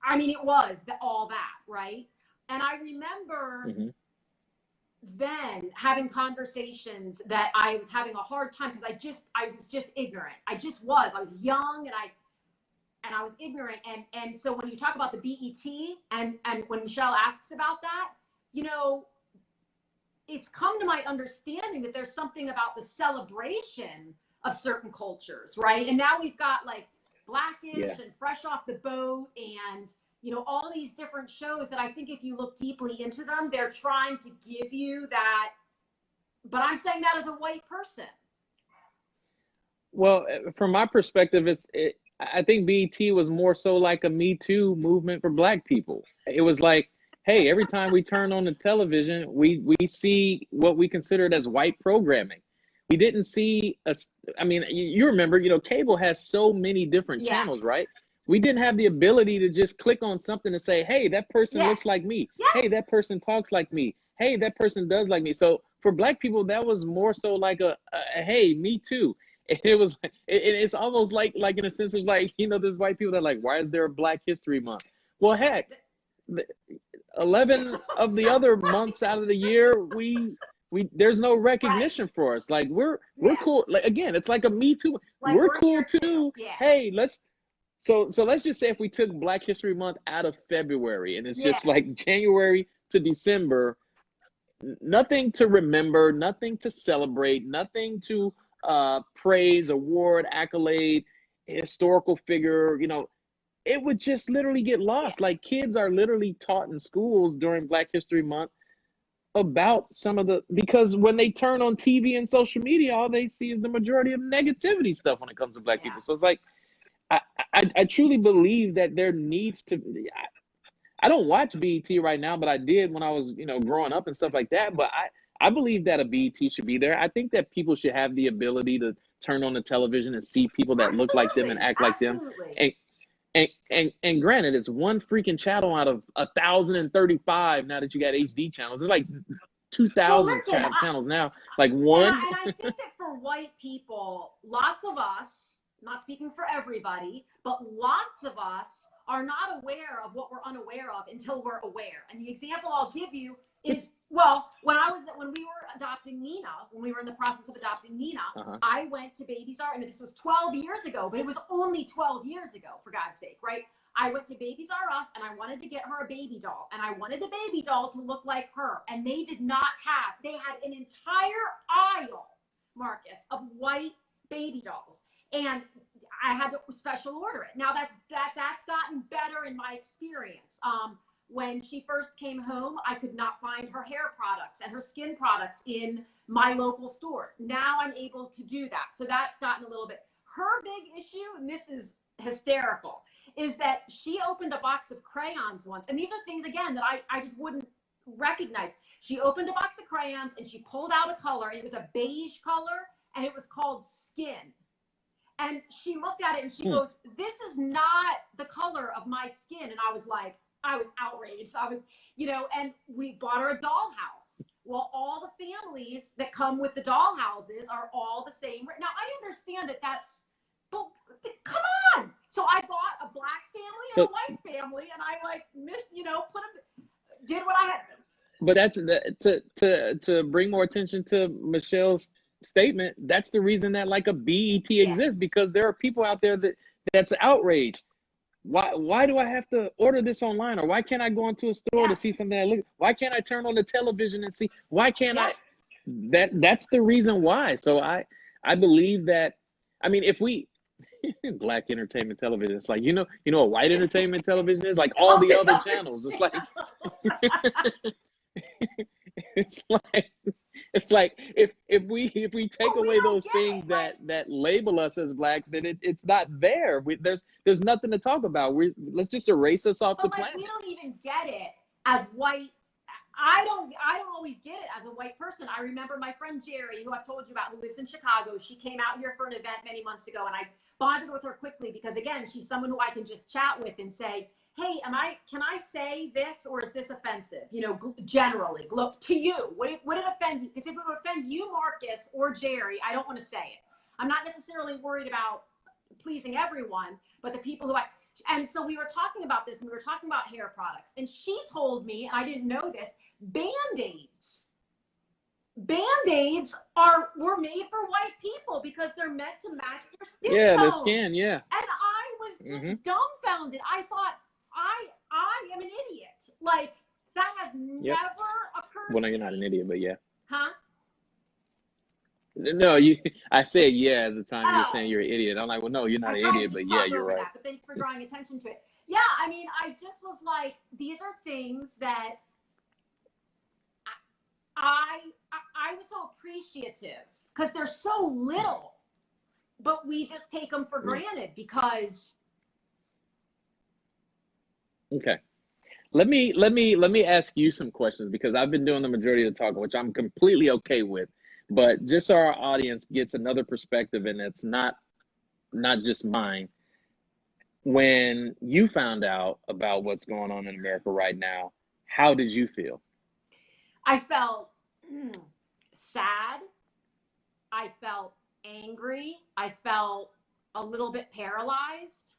Speaker 2: I mean, it was all that, right? And I remember then having conversations that I was having a hard time because I was just ignorant. I was young and I was ignorant. And so when you talk about the BET and when Michelle asks about that, it's come to my understanding that there's something about the celebration of certain cultures, right? And now we've got like Blackish and Fresh Off the Boat and, all these different shows that I think if you look deeply into them, they're trying to give you that. But I'm saying that as a white person.
Speaker 1: Well, from my perspective, I think BET was more so like a Me Too movement for Black people. It was like, hey, every time we turn on the television, we see what we considered as white programming. We didn't see you remember, cable has so many different channels, right? We didn't have the ability to just click on something and say, hey, that person looks like me.
Speaker 2: Yes.
Speaker 1: Hey, that person talks like me. Hey, that person does like me. So for Black people, that was more so like a hey, me too. It was, it's almost like in a sense of like, there's white people that are like, why is there a Black History Month? Well, heck, 11 of the other months out of the year, there's no recognition for us. Like we're cool. Like, again, it's like a Me Too. Like, we're cool too.
Speaker 2: Yeah.
Speaker 1: Hey, so let's just say if we took Black History Month out of February and it's just like January to December, nothing to remember, nothing to celebrate, nothing to praise, award, accolade, historical figure, it would just literally get lost. Like kids are literally taught in schools during Black History Month about because when they turn on TV and social media, all they see is the majority of negativity stuff when it comes to Black people. So it's like, I truly believe that there needs to be, I don't watch BET right now, but I did when I was, growing up and stuff like that. But I believe that a BET should be there. I think that people should have the ability to turn on the television and see people that look like them and act like them. And granted, it's one freaking channel out of 1,035 now that you got HD channels. There's like 2,000 channels now. Like one.
Speaker 2: And I think that for white people, lots of us, not speaking for everybody, but lots of us are not aware of what we're unaware of until we're aware. And the example I'll give you is, well, when we were adopting Nina, when we were in the process of adopting Nina, I went to Babies R, and this was 12 years ago, but it was only 12 years ago, for God's sake, right? I went to Babies R Us and I wanted to get her a baby doll, and I wanted the baby doll to look like her. And they had an entire aisle, Markiss, of white baby dolls. And I had to special order it. Now that's gotten better in my experience. When she first came home, I could not find her hair products and her skin products in my local stores. Now I'm able to do that. So that's gotten a little bit. Her big issue, and this is hysterical, is that she opened a box of crayons once. And these are things, again, that I just wouldn't recognize. She opened a box of crayons and she pulled out a color, and it was a beige color, and it was called Skin. And she looked at it and she goes, this is not the color of my skin. And I was outraged. And we bought her a dollhouse. Well, all the families that come with the dollhouses are all the same. Now, I understand but come on. So I bought a Black family and a white family, and I did what I had to.
Speaker 1: But that's to bring more attention to Michelle's statement. That's the reason that like a BET exists, because there are people out there that's outraged. Why do I have to order this online? Or why can't I go into a store to see something why can't I turn on the television and see? Why can't I? That's the reason why. So I believe that, if we Black entertainment television, it's like, what white entertainment television is, like all the other channels. It's like it's like if we take away those things that label us as Black, then it's not there. There's nothing to talk about. Let's just erase us off the planet.
Speaker 2: We don't even get it as white. I don't always get it as a white person. I remember my friend Jerry, who I've told you about, who lives in Chicago. She came out here for an event many months ago, and I bonded with her quickly because, again, she's someone who I can just chat with and say, hey, can I say this, or is this offensive? You know, generally, to you, would it offend you? Because if it would offend you, Markiss, or Jerry, I don't want to say it. I'm not necessarily worried about pleasing everyone, but the people who and so we were talking about this, and we were talking about hair products, and she told me, and I didn't know this, Band-Aids were made for white people because they're meant to match their skin tone.
Speaker 1: Yeah, their skin, yeah.
Speaker 2: And I was just dumbfounded. I thought, I am an idiot. Like, that has never occurred.
Speaker 1: Well, no, you're not an idiot, but yeah.
Speaker 2: Huh?
Speaker 1: No, I said yeah as the time you're saying you're an idiot. I'm like, well, no, you're not an idiot, but yeah, you're right.
Speaker 2: That, but thanks for drawing attention to it. Yeah, I mean, I just was like, these are things that I was so appreciative because they're so little, but we just take them for granted because.
Speaker 1: Okay. Let me ask you some questions, because I've been doing the majority of the talking, which I'm completely okay with. But just so our audience gets another perspective, and it's not just mine. When you found out about what's going on in America right now, how did you feel?
Speaker 2: I felt sad. I felt angry. I felt a little bit paralyzed.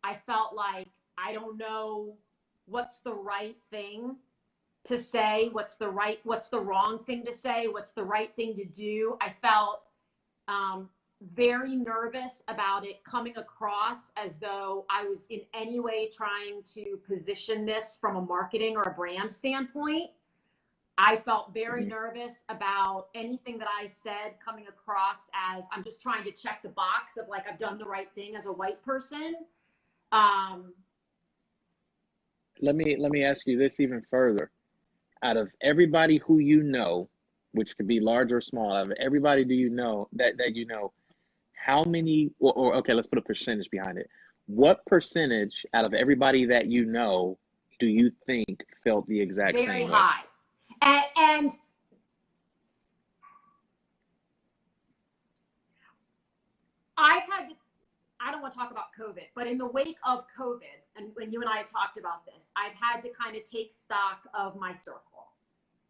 Speaker 2: I felt like I don't know what's the right thing to say, what's the wrong thing to say, what's the right thing to do. I felt very nervous about it coming across as though I was in any way trying to position this from a marketing or a brand standpoint. I felt very nervous about anything that I said coming across as I'm just trying to check the box of like, I've done the right thing as a white person.
Speaker 1: Let me ask you this even further. Out of everybody who you know, which could be large or small, out of everybody do you know that you know, how many, or okay, let's put a percentage behind it. What percentage out of everybody that you know do you think felt the exact same way?
Speaker 2: Very high. And I don't want to talk about COVID, but in the wake of COVID, and when you and I have talked about this, I've had to kind of take stock of my circle.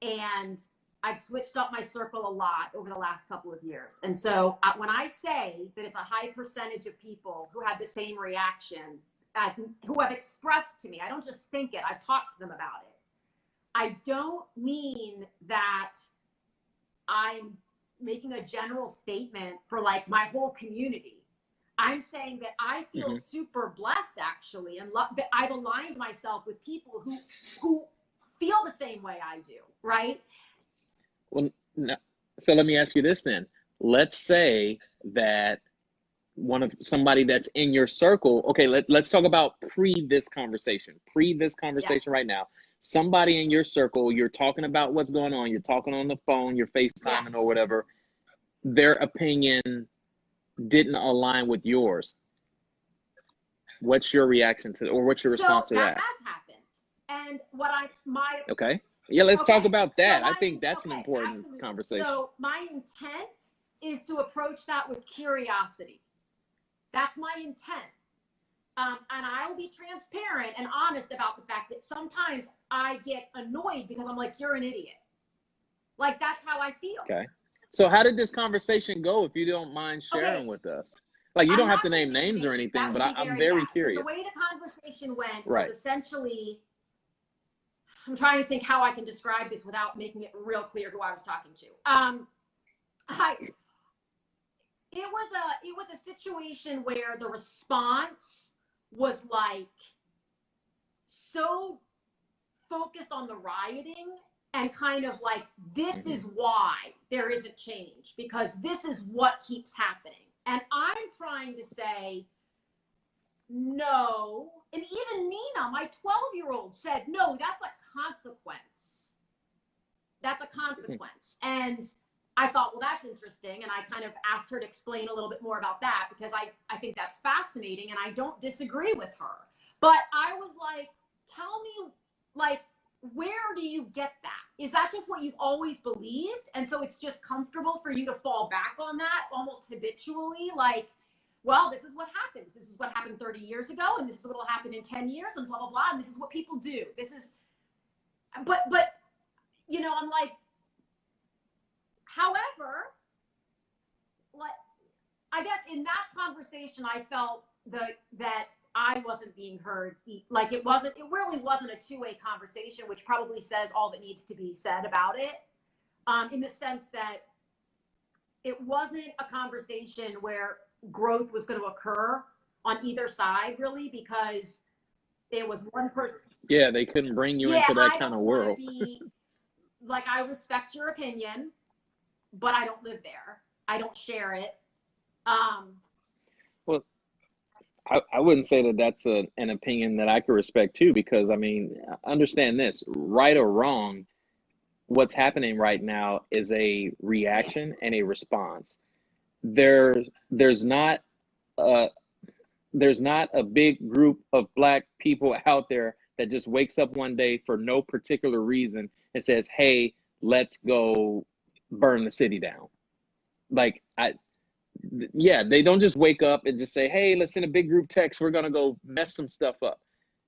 Speaker 2: And I've switched up my circle a lot over the last couple of years. And so when I say that it's a high percentage of people who have the same reaction, who have expressed to me, I don't just think it, I've talked to them about it. I don't mean that I'm making a general statement for like my whole community. I'm saying that I feel super blessed, actually, and that I've aligned myself with people who feel the same way I do, right?
Speaker 1: Well, no. So let me ask you this then. Let's say that somebody that's in your circle. Okay, let's talk about pre this conversation right now. Somebody in your circle, you're talking about what's going on. You're talking on the phone, you're FaceTiming or whatever. Their opinion didn't align with yours. What's your reaction to, or what's your response to that?
Speaker 2: That has happened. And
Speaker 1: okay. Yeah, let's talk about that. I think that's an important conversation.
Speaker 2: So my intent is to approach that with curiosity. That's my intent. And I'll be transparent and honest about the fact that sometimes I get annoyed because I'm like, you're an idiot. Like, that's how I feel.
Speaker 1: Okay. So how did this conversation go, if you don't mind sharing with us? Like, you don't have to name names or anything, but I'm very curious.
Speaker 2: But the way the conversation went was essentially, I'm trying to think how I can describe this without making it real clear who I was talking to. It was a situation where the response was like so focused on the rioting and kind of like, this is why there isn't change, because this is what keeps happening. And I'm trying to say, no. And even Nina, my 12-year-old, said, no, that's a consequence. That's a consequence. And I thought, well, that's interesting. And I kind of asked her to explain a little bit more about that, because I think that's fascinating and I don't disagree with her. But I was like, tell me, like, where do you get that? is that just what you've always believed? And so it's just comfortable for you to fall back on that almost habitually, like, well, this is what happens. This is what happened 30 years ago, and this is what will happen in 10 years, and blah, blah, blah. And this is what people do. This is, but, you know, I'm like, however, like, I guess in that conversation, I felt that I wasn't being heard. Like it really wasn't a two-way conversation, which probably says all that needs to be said about it. In the sense that it wasn't a conversation where growth was going to occur on either side, really, because it was one person.
Speaker 1: Yeah, they couldn't bring you into that kind of world.
Speaker 2: Like, I respect your opinion, but I don't live there. I don't share it.
Speaker 1: Well, I wouldn't say that that's an opinion that I could respect too, because I mean, understand this, right or wrong, what's happening right now is a reaction and a response. There's not a big group of Black people out there that just wakes up one day for no particular reason and says, hey, let's go burn the city down. Like, yeah, they don't just wake up and just say, hey, let's send a big group text, we're going to go mess some stuff up.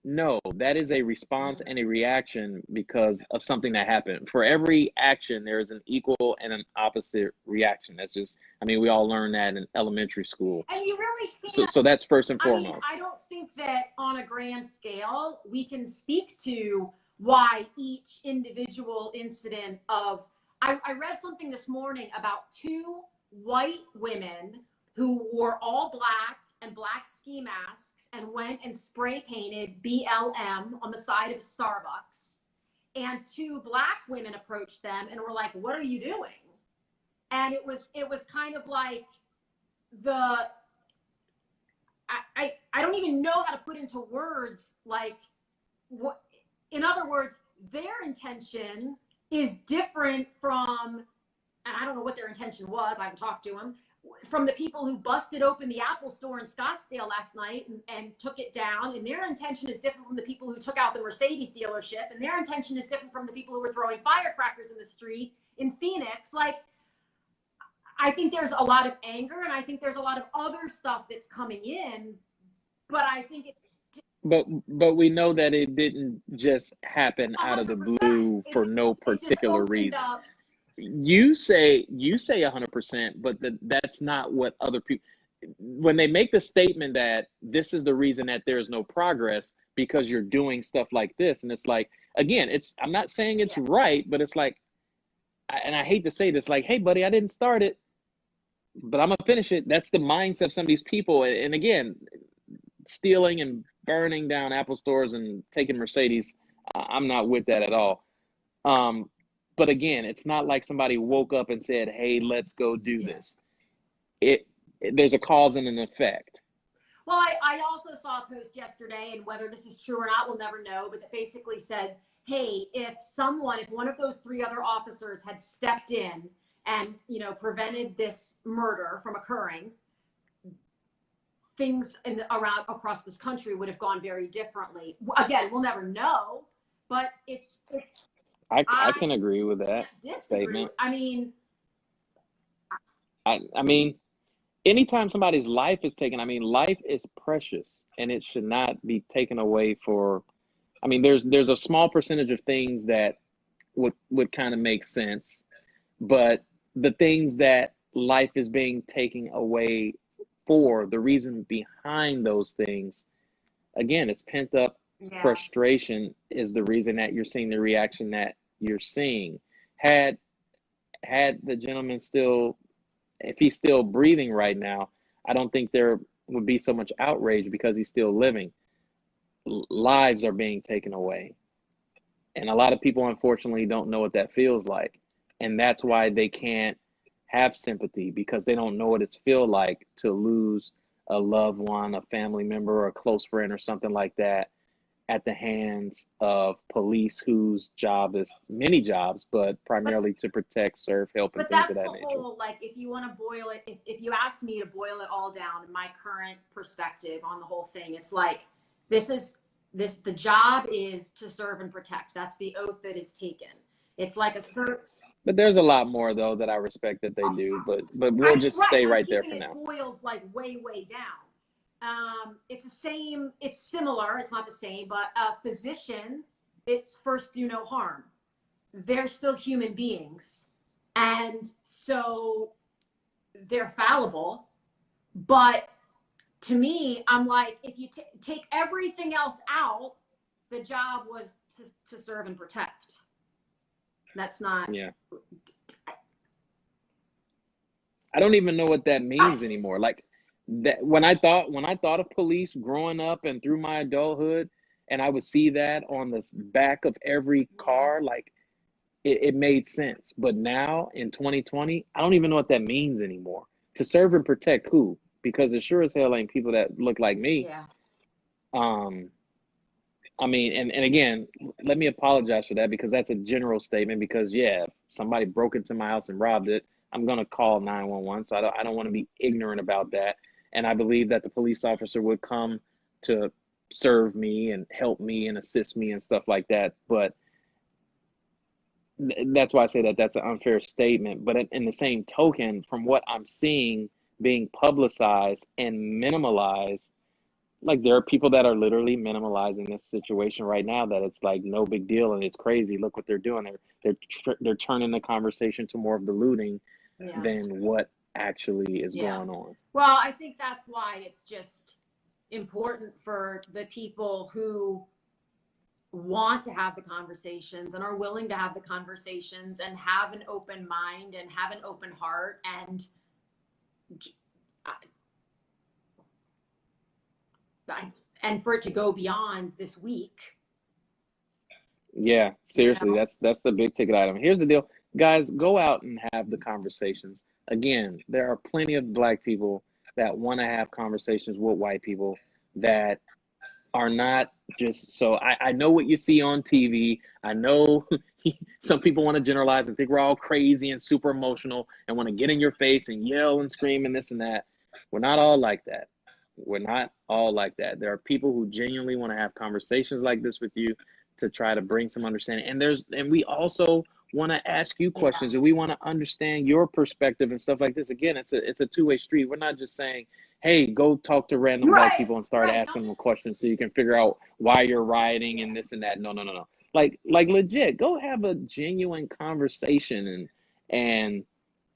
Speaker 1: No, that is a response and a reaction because of something that happened. For every action, there is an equal and an opposite reaction. That's just, I mean, we all learned that in elementary school.
Speaker 2: And you really can't.
Speaker 1: So that's first and foremost.
Speaker 2: I mean, I don't think that on a grand scale, we can speak to why each individual incident of, I read something this morning about 2 white women who wore all black and black ski masks and went and spray painted BLM on the side of Starbucks. And 2 Black women approached them and were like, what are you doing? And it was kind of like I don't even know how to put into words, like, what, in other words, their intention is different from, and I don't know what their intention was, I haven't talked to them, from the people who busted open the Apple store in Scottsdale last night and took it down. And their intention is different from the people who took out the Mercedes dealership. And their intention is different from the people who were throwing firecrackers in the street in Phoenix. Like, I think there's a lot of anger, and I think there's a lot of other stuff that's coming in, but I think it.
Speaker 1: But we know that it didn't just happen out of the blue for no particular reason. You say 100%, but that's not what other people, when they make the statement that this is the reason that there's no progress because you're doing stuff like this. And it's like, again, I'm not saying it's right, but it's like, and I hate to say this, like, hey buddy, I didn't start it, but I'm gonna finish it. That's the mindset of some of these people. And again, stealing and burning down Apple stores and taking Mercedes, I'm not with that at all. But again, it's not like somebody woke up and said, hey, let's go do this. There's a cause and an effect.
Speaker 2: Well, I also saw a post yesterday, and whether this is true or not, we'll never know, but that basically said, hey, if one of those 3 other officers had stepped in and, you know, prevented this murder from occurring, things across this country would have gone very differently. Again, we'll never know, but it's.
Speaker 1: I can agree with that statement.
Speaker 2: I mean,
Speaker 1: anytime somebody's life is taken, I mean, life is precious and it should not be taken away for, I mean, there's a small percentage of things that would kind of make sense, but the things that life is being taken away for, the reason behind those things, again, it's pent up frustration is the reason that you're seeing the reaction that you're seeing. Had the gentleman if he's still breathing right now, I don't think there would be so much outrage because he's still living. Lives are being taken away. And a lot of people, unfortunately, don't know what that feels like. And that's why they can't have sympathy, because they don't know what it feels like to lose a loved one, a family member, or a close friend or something like that at the hands of police whose job is many jobs, but primarily to protect, serve, help, and things of that nature. But that's the whole,
Speaker 2: like, if you want to boil it, if you asked me to boil it all down, my current perspective on the whole thing, it's like, the job is to serve and protect. That's the oath that is taken. It's like a certain.
Speaker 1: But there's a lot more though that I respect that they do. But we'll just stay right there for now.
Speaker 2: I'm keeping it boiled like way down. It's the same. It's similar. It's not the same, but a physician, it's first do no harm. They're still human beings, and so they're fallible. But to me, I'm like, if you take everything else out, the job was to serve and protect. That's not.
Speaker 1: Yeah. I don't even know what that means anymore. Like that when I thought of police growing up and through my adulthood, and I would see that on the back of every car, like it made sense. But now in 2020, I don't even know what that means anymore. To serve and protect who? Because it sure as hell ain't people that look like me.
Speaker 2: Yeah.
Speaker 1: I mean, and again, let me apologize for that because that's a general statement. Because yeah, if somebody broke into my house and robbed it, I'm gonna call 911. So I don't want to be ignorant about that. And I believe that the police officer would come to serve me and help me and assist me and stuff like that. But that's why I say that that's an unfair statement. But in the same token, from what I'm seeing being publicized and minimalized, like there are people that are literally minimalizing this situation right now, that it's like no big deal and it's crazy. Look what they're doing. They're turning the conversation to more of the looting than what actually is going on.
Speaker 2: Well, I think that's why it's just important for the people who want to have the conversations and are willing to have the conversations and have an open mind and have an open heart and for it to go beyond this week.
Speaker 1: Yeah, seriously, that's the big ticket item. Here's the deal, guys, go out and have the conversations. Again, there are plenty of Black people that want to have conversations with white people that are not just, so I know what you see on TV. I know some people want to generalize and think we're all crazy and super emotional and want to get in your face and yell and scream and this and that. We're not all like that. We're not all like that. There are people who genuinely want to have conversations like this with you to try to bring some understanding. And we also want to ask you questions and we want to understand your perspective and stuff like this. Again, it's a two-way street. We're not just saying, hey, go talk to random Black people and start asking them questions so you can figure out why you're rioting and this and that. No. Like legit, go have a genuine conversation and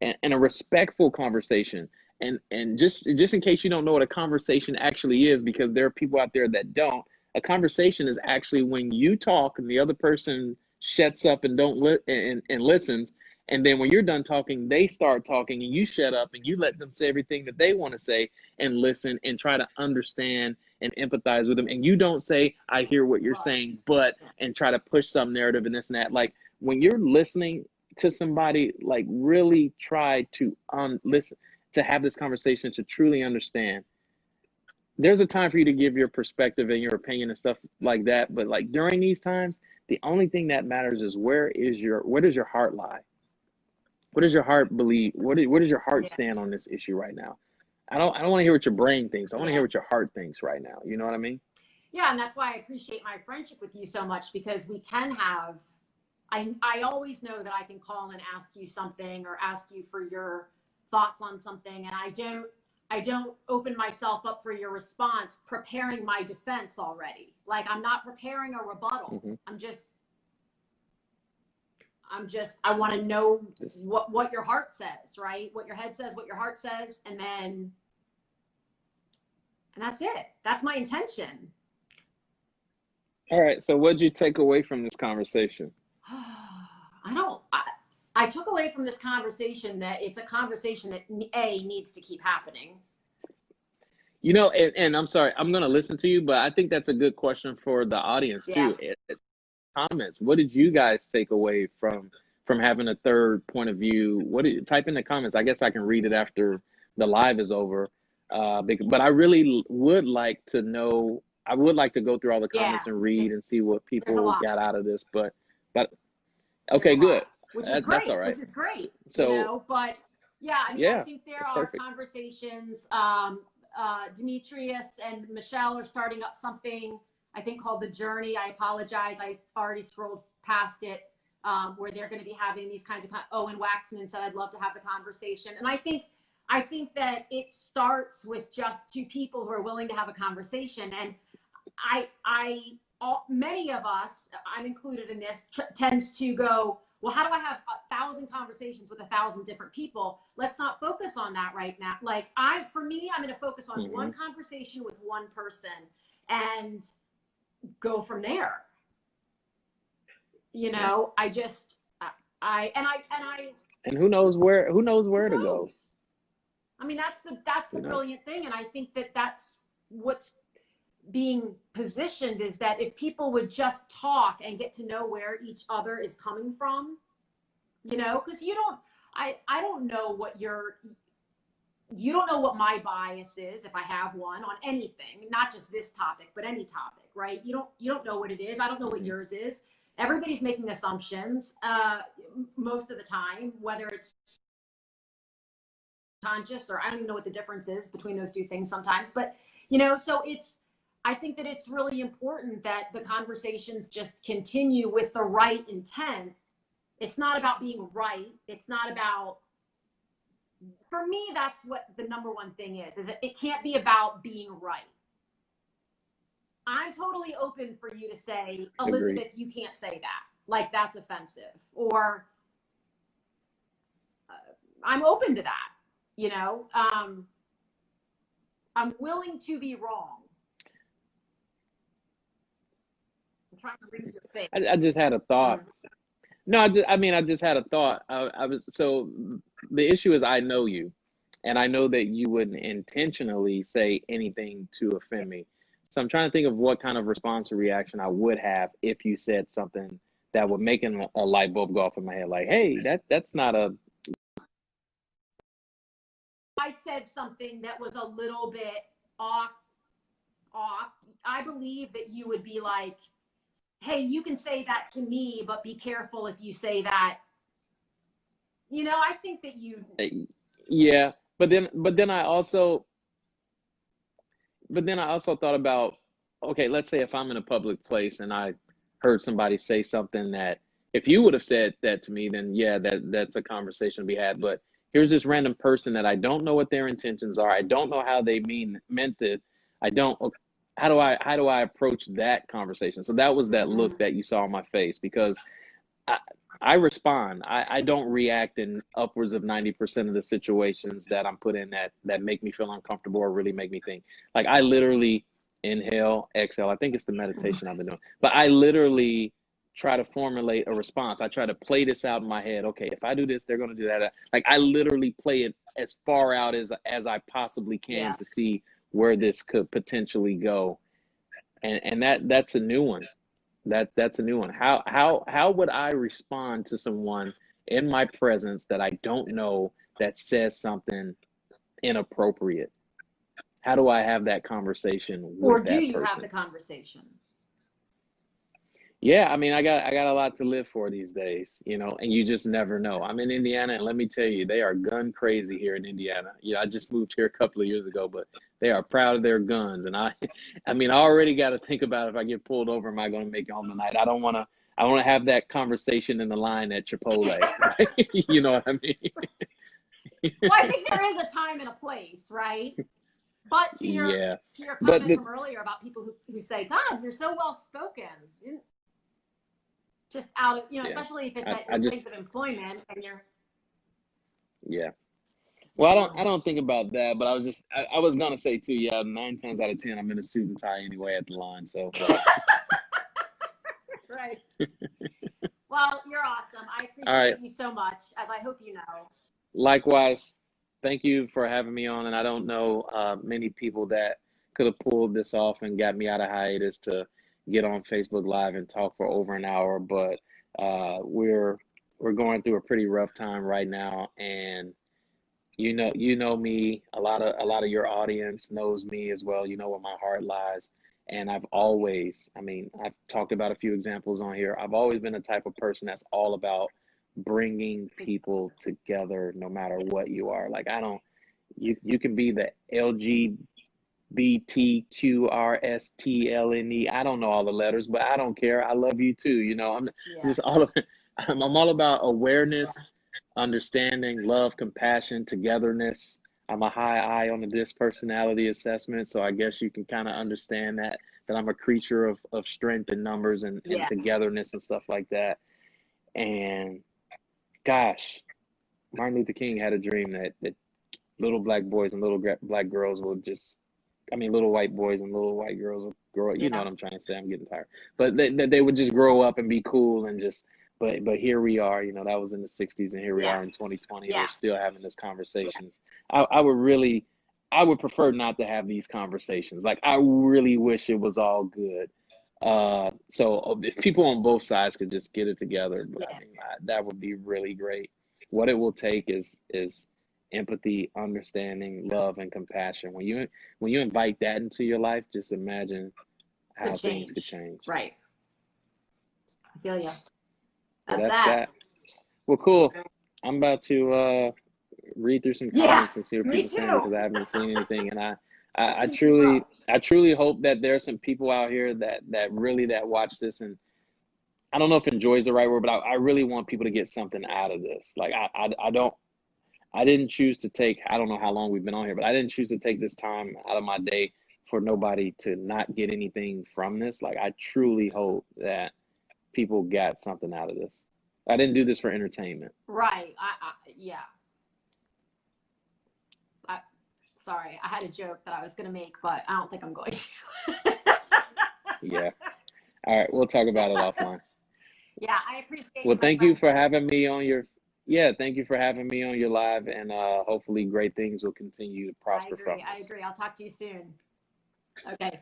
Speaker 1: a respectful conversation. And just in case you don't know what a conversation actually is, because there are people out there that don't, a conversation is actually when you talk and the other person shuts up and and listens. And then when you're done talking, they start talking and you shut up and you let them say everything that they want to say and listen and try to understand and empathize with them. And you don't say, I hear what you're saying, and try to push some narrative and this and that. Like when you're listening to somebody, like really try to listen, to have this conversation, to truly understand. There's a time for you to give your perspective and your opinion and stuff like that. But like during these times, the only thing that matters is where does your heart lie? What does your heart believe? What does your heart stand on this issue right now? I don't want to hear what your brain thinks. I want to hear what your heart thinks right now. You know what I mean?
Speaker 2: Yeah, and that's why I appreciate my friendship with you so much, because we can have, I always know that I can call and ask you something or ask you for your thoughts on something, and I don't open myself up for your response preparing my defense already. Like I'm not preparing a rebuttal. I want to know what your heart says, right? What your head says, what your heart says, and that's it. That's my intention.
Speaker 1: All right. So what did you take away from this conversation?
Speaker 2: I took away from this conversation that it's a conversation that needs to keep happening.
Speaker 1: You know, and I'm sorry, I'm going to listen to you, but I think that's a good question for the audience too. Comments. What did you guys take away from having a third point of view? Type in the comments. I guess I can read it after the live is over. But I really would like to know. I would like to go through all the comments and read and see what people got out of this. But okay, good.
Speaker 2: Which is great. That's all right. Which is great. So, but yeah, I mean, I think there are conversations. Demetrius and Michelle are starting up something, I think, called The Journey. I apologize. I already scrolled past it. where they're going to be having these kinds of, Owen Waxman said, I'd love to have the conversation. And I think that it starts with just two people who are willing to have a conversation. And many of us, I'm included in this, tends to go, well, how do I have 1,000 conversations with 1,000 different people? Let's not focus on that right now. Like for me, I'm going to focus on one conversation with one person and go from there. You know, and
Speaker 1: who knows where to go.
Speaker 2: I mean, that's the brilliant thing. And I think that that's what's being positioned, is that if people would just talk and get to know where each other is coming from, you know, because I don't know what you don't know what my bias is, if I have one, on anything, not just this topic, but any topic, right? You don't know what it is. I don't know what yours is. Everybody's making assumptions most of the time, whether it's conscious or I don't even know what the difference is between those two things sometimes. But, you know, so I think that it's really important that the conversations just continue with the right intent. It's not about being right. It's not about, for me, that's what the number one thing is it can't be about being right. I'm totally open for you to say, Elizabeth, you can't say that. Like, that's offensive. Or I'm open to that, you know. I'm willing to be wrong. I'm trying to read your face.
Speaker 1: I just had a thought. No, I just had a thought. So the issue is, I know you, and I know that you wouldn't intentionally say anything to offend me. So I'm trying to think of what kind of response or reaction I would have if you said something that would make a light bulb go off in my head. Like, hey, that's not a.
Speaker 2: I said something that was a little bit off. I believe that you would be like, hey, you can say that to me, but be careful if you say that. You know, I think that you.
Speaker 1: Yeah, but then I also thought about, okay, let's say if I'm in a public place and I heard somebody say something that, if you would have said that to me, then yeah, that's a conversation to be had. But here's this random person that I don't know what their intentions are. I don't know how they meant it. How do I approach that conversation? So that was that look that you saw on my face, because I respond. I don't react in upwards of 90% of the situations that I'm put in that make me feel uncomfortable or really make me think. Like, I literally inhale, exhale. I think it's the meditation I've been doing. But I literally try to formulate a response. I try to play this out in my head. Okay, if I do this, they're going to do that. Like, I literally play it as far out as I possibly can to see where this could potentially go. And that's a new one. That's a new one. How would I respond to someone in my presence that I don't know that says something inappropriate? How do I have that conversation with
Speaker 2: or
Speaker 1: that
Speaker 2: do you
Speaker 1: person?
Speaker 2: have the conversation?
Speaker 1: Yeah, I mean, I got a lot to live for these days, you know, and you just never know. I'm in Indiana, and let me tell you, they are gun crazy here in Indiana. I just moved here a couple of years ago, but they are proud of their guns. And I mean, I already got to think about, if I get pulled over, am I going to make it home tonight? I want to have that conversation in the line at Chipotle. Right? You know what I mean?
Speaker 2: Well, I think there is a time and a place, right? But to your comment from earlier about people who say, God, you're so well spoken. Just out of, especially if it's at your place of employment and you're.
Speaker 1: Yeah. Well, I don't think about that, but I was going to say too, 9 times out of 10, I'm in a suit and tie anyway at the line. So.
Speaker 2: Right. Well, you're awesome. I appreciate you so much, as I hope you know.
Speaker 1: Likewise. Thank you for having me on. And I don't know many people that could have pulled this off and got me out of hiatus to get on Facebook Live and talk for over an hour, but we're going through a pretty rough time right now, and you know me. A lot of your audience knows me as well. You know where my heart lies, and I've talked about a few examples on here. I've always been the type of person that's all about bringing people together, no matter what you are. Like, you can be the LGBTQRSTLNE. I don't know all the letters, but I don't care. I love you too. I'm just all of it. I'm all about awareness, understanding, love, compassion, togetherness. I'm a high I on the DISC personality assessment, so I guess you can kind of understand that I'm a creature of strength and numbers and
Speaker 2: Yeah.
Speaker 1: togetherness and stuff like that. And gosh, Martin Luther King had a dream that little black boys and little black girls will just, I mean, little white boys and little white girls will grow up. You know
Speaker 2: Yeah.
Speaker 1: what I'm trying to say? I'm getting tired. But they would just grow up and be cool and just, but here we are, you know, that was in the 60s and here we
Speaker 2: Yeah.
Speaker 1: are in 2020 and
Speaker 2: Yeah.
Speaker 1: we're still having this conversation. I would really, I would prefer not to have these conversations. Like, I really wish it was all good. So if people on both sides could just get it together, but I
Speaker 2: Yeah.
Speaker 1: mean, that would be really great. What it will take is empathy, understanding, love, and compassion. When you invite that into your life, just imagine
Speaker 2: Could
Speaker 1: how things could
Speaker 2: change.
Speaker 1: change.
Speaker 2: Right. I feel you.
Speaker 1: So
Speaker 2: That's
Speaker 1: that's
Speaker 2: that.
Speaker 1: that. Well, cool. I'm about to read through some
Speaker 2: Yeah.
Speaker 1: comments and see what
Speaker 2: Me
Speaker 1: people are saying because
Speaker 2: too.
Speaker 1: I haven't seen anything, and I truly hope that there's some people out here that really that watch this, and I don't know if enjoy is the right word, but I really want people to get something out of this. Like I didn't choose to take, I don't know how long we've been on here, but I didn't choose to take this time out of my day for nobody to not get anything from this. Like, I truly hope that people got something out of this. I didn't do this for entertainment.
Speaker 2: Right. Yeah. Sorry, I had a joke that I was going to make, but I don't think I'm going to.
Speaker 1: Yeah. All right. We'll talk about it offline.
Speaker 2: Yeah, I appreciate
Speaker 1: Well,
Speaker 2: you,
Speaker 1: thank you for having me on your, thank you for having me on your live, and hopefully great things will continue to prosper from this.
Speaker 2: I agree. I'll talk to you soon. Okay.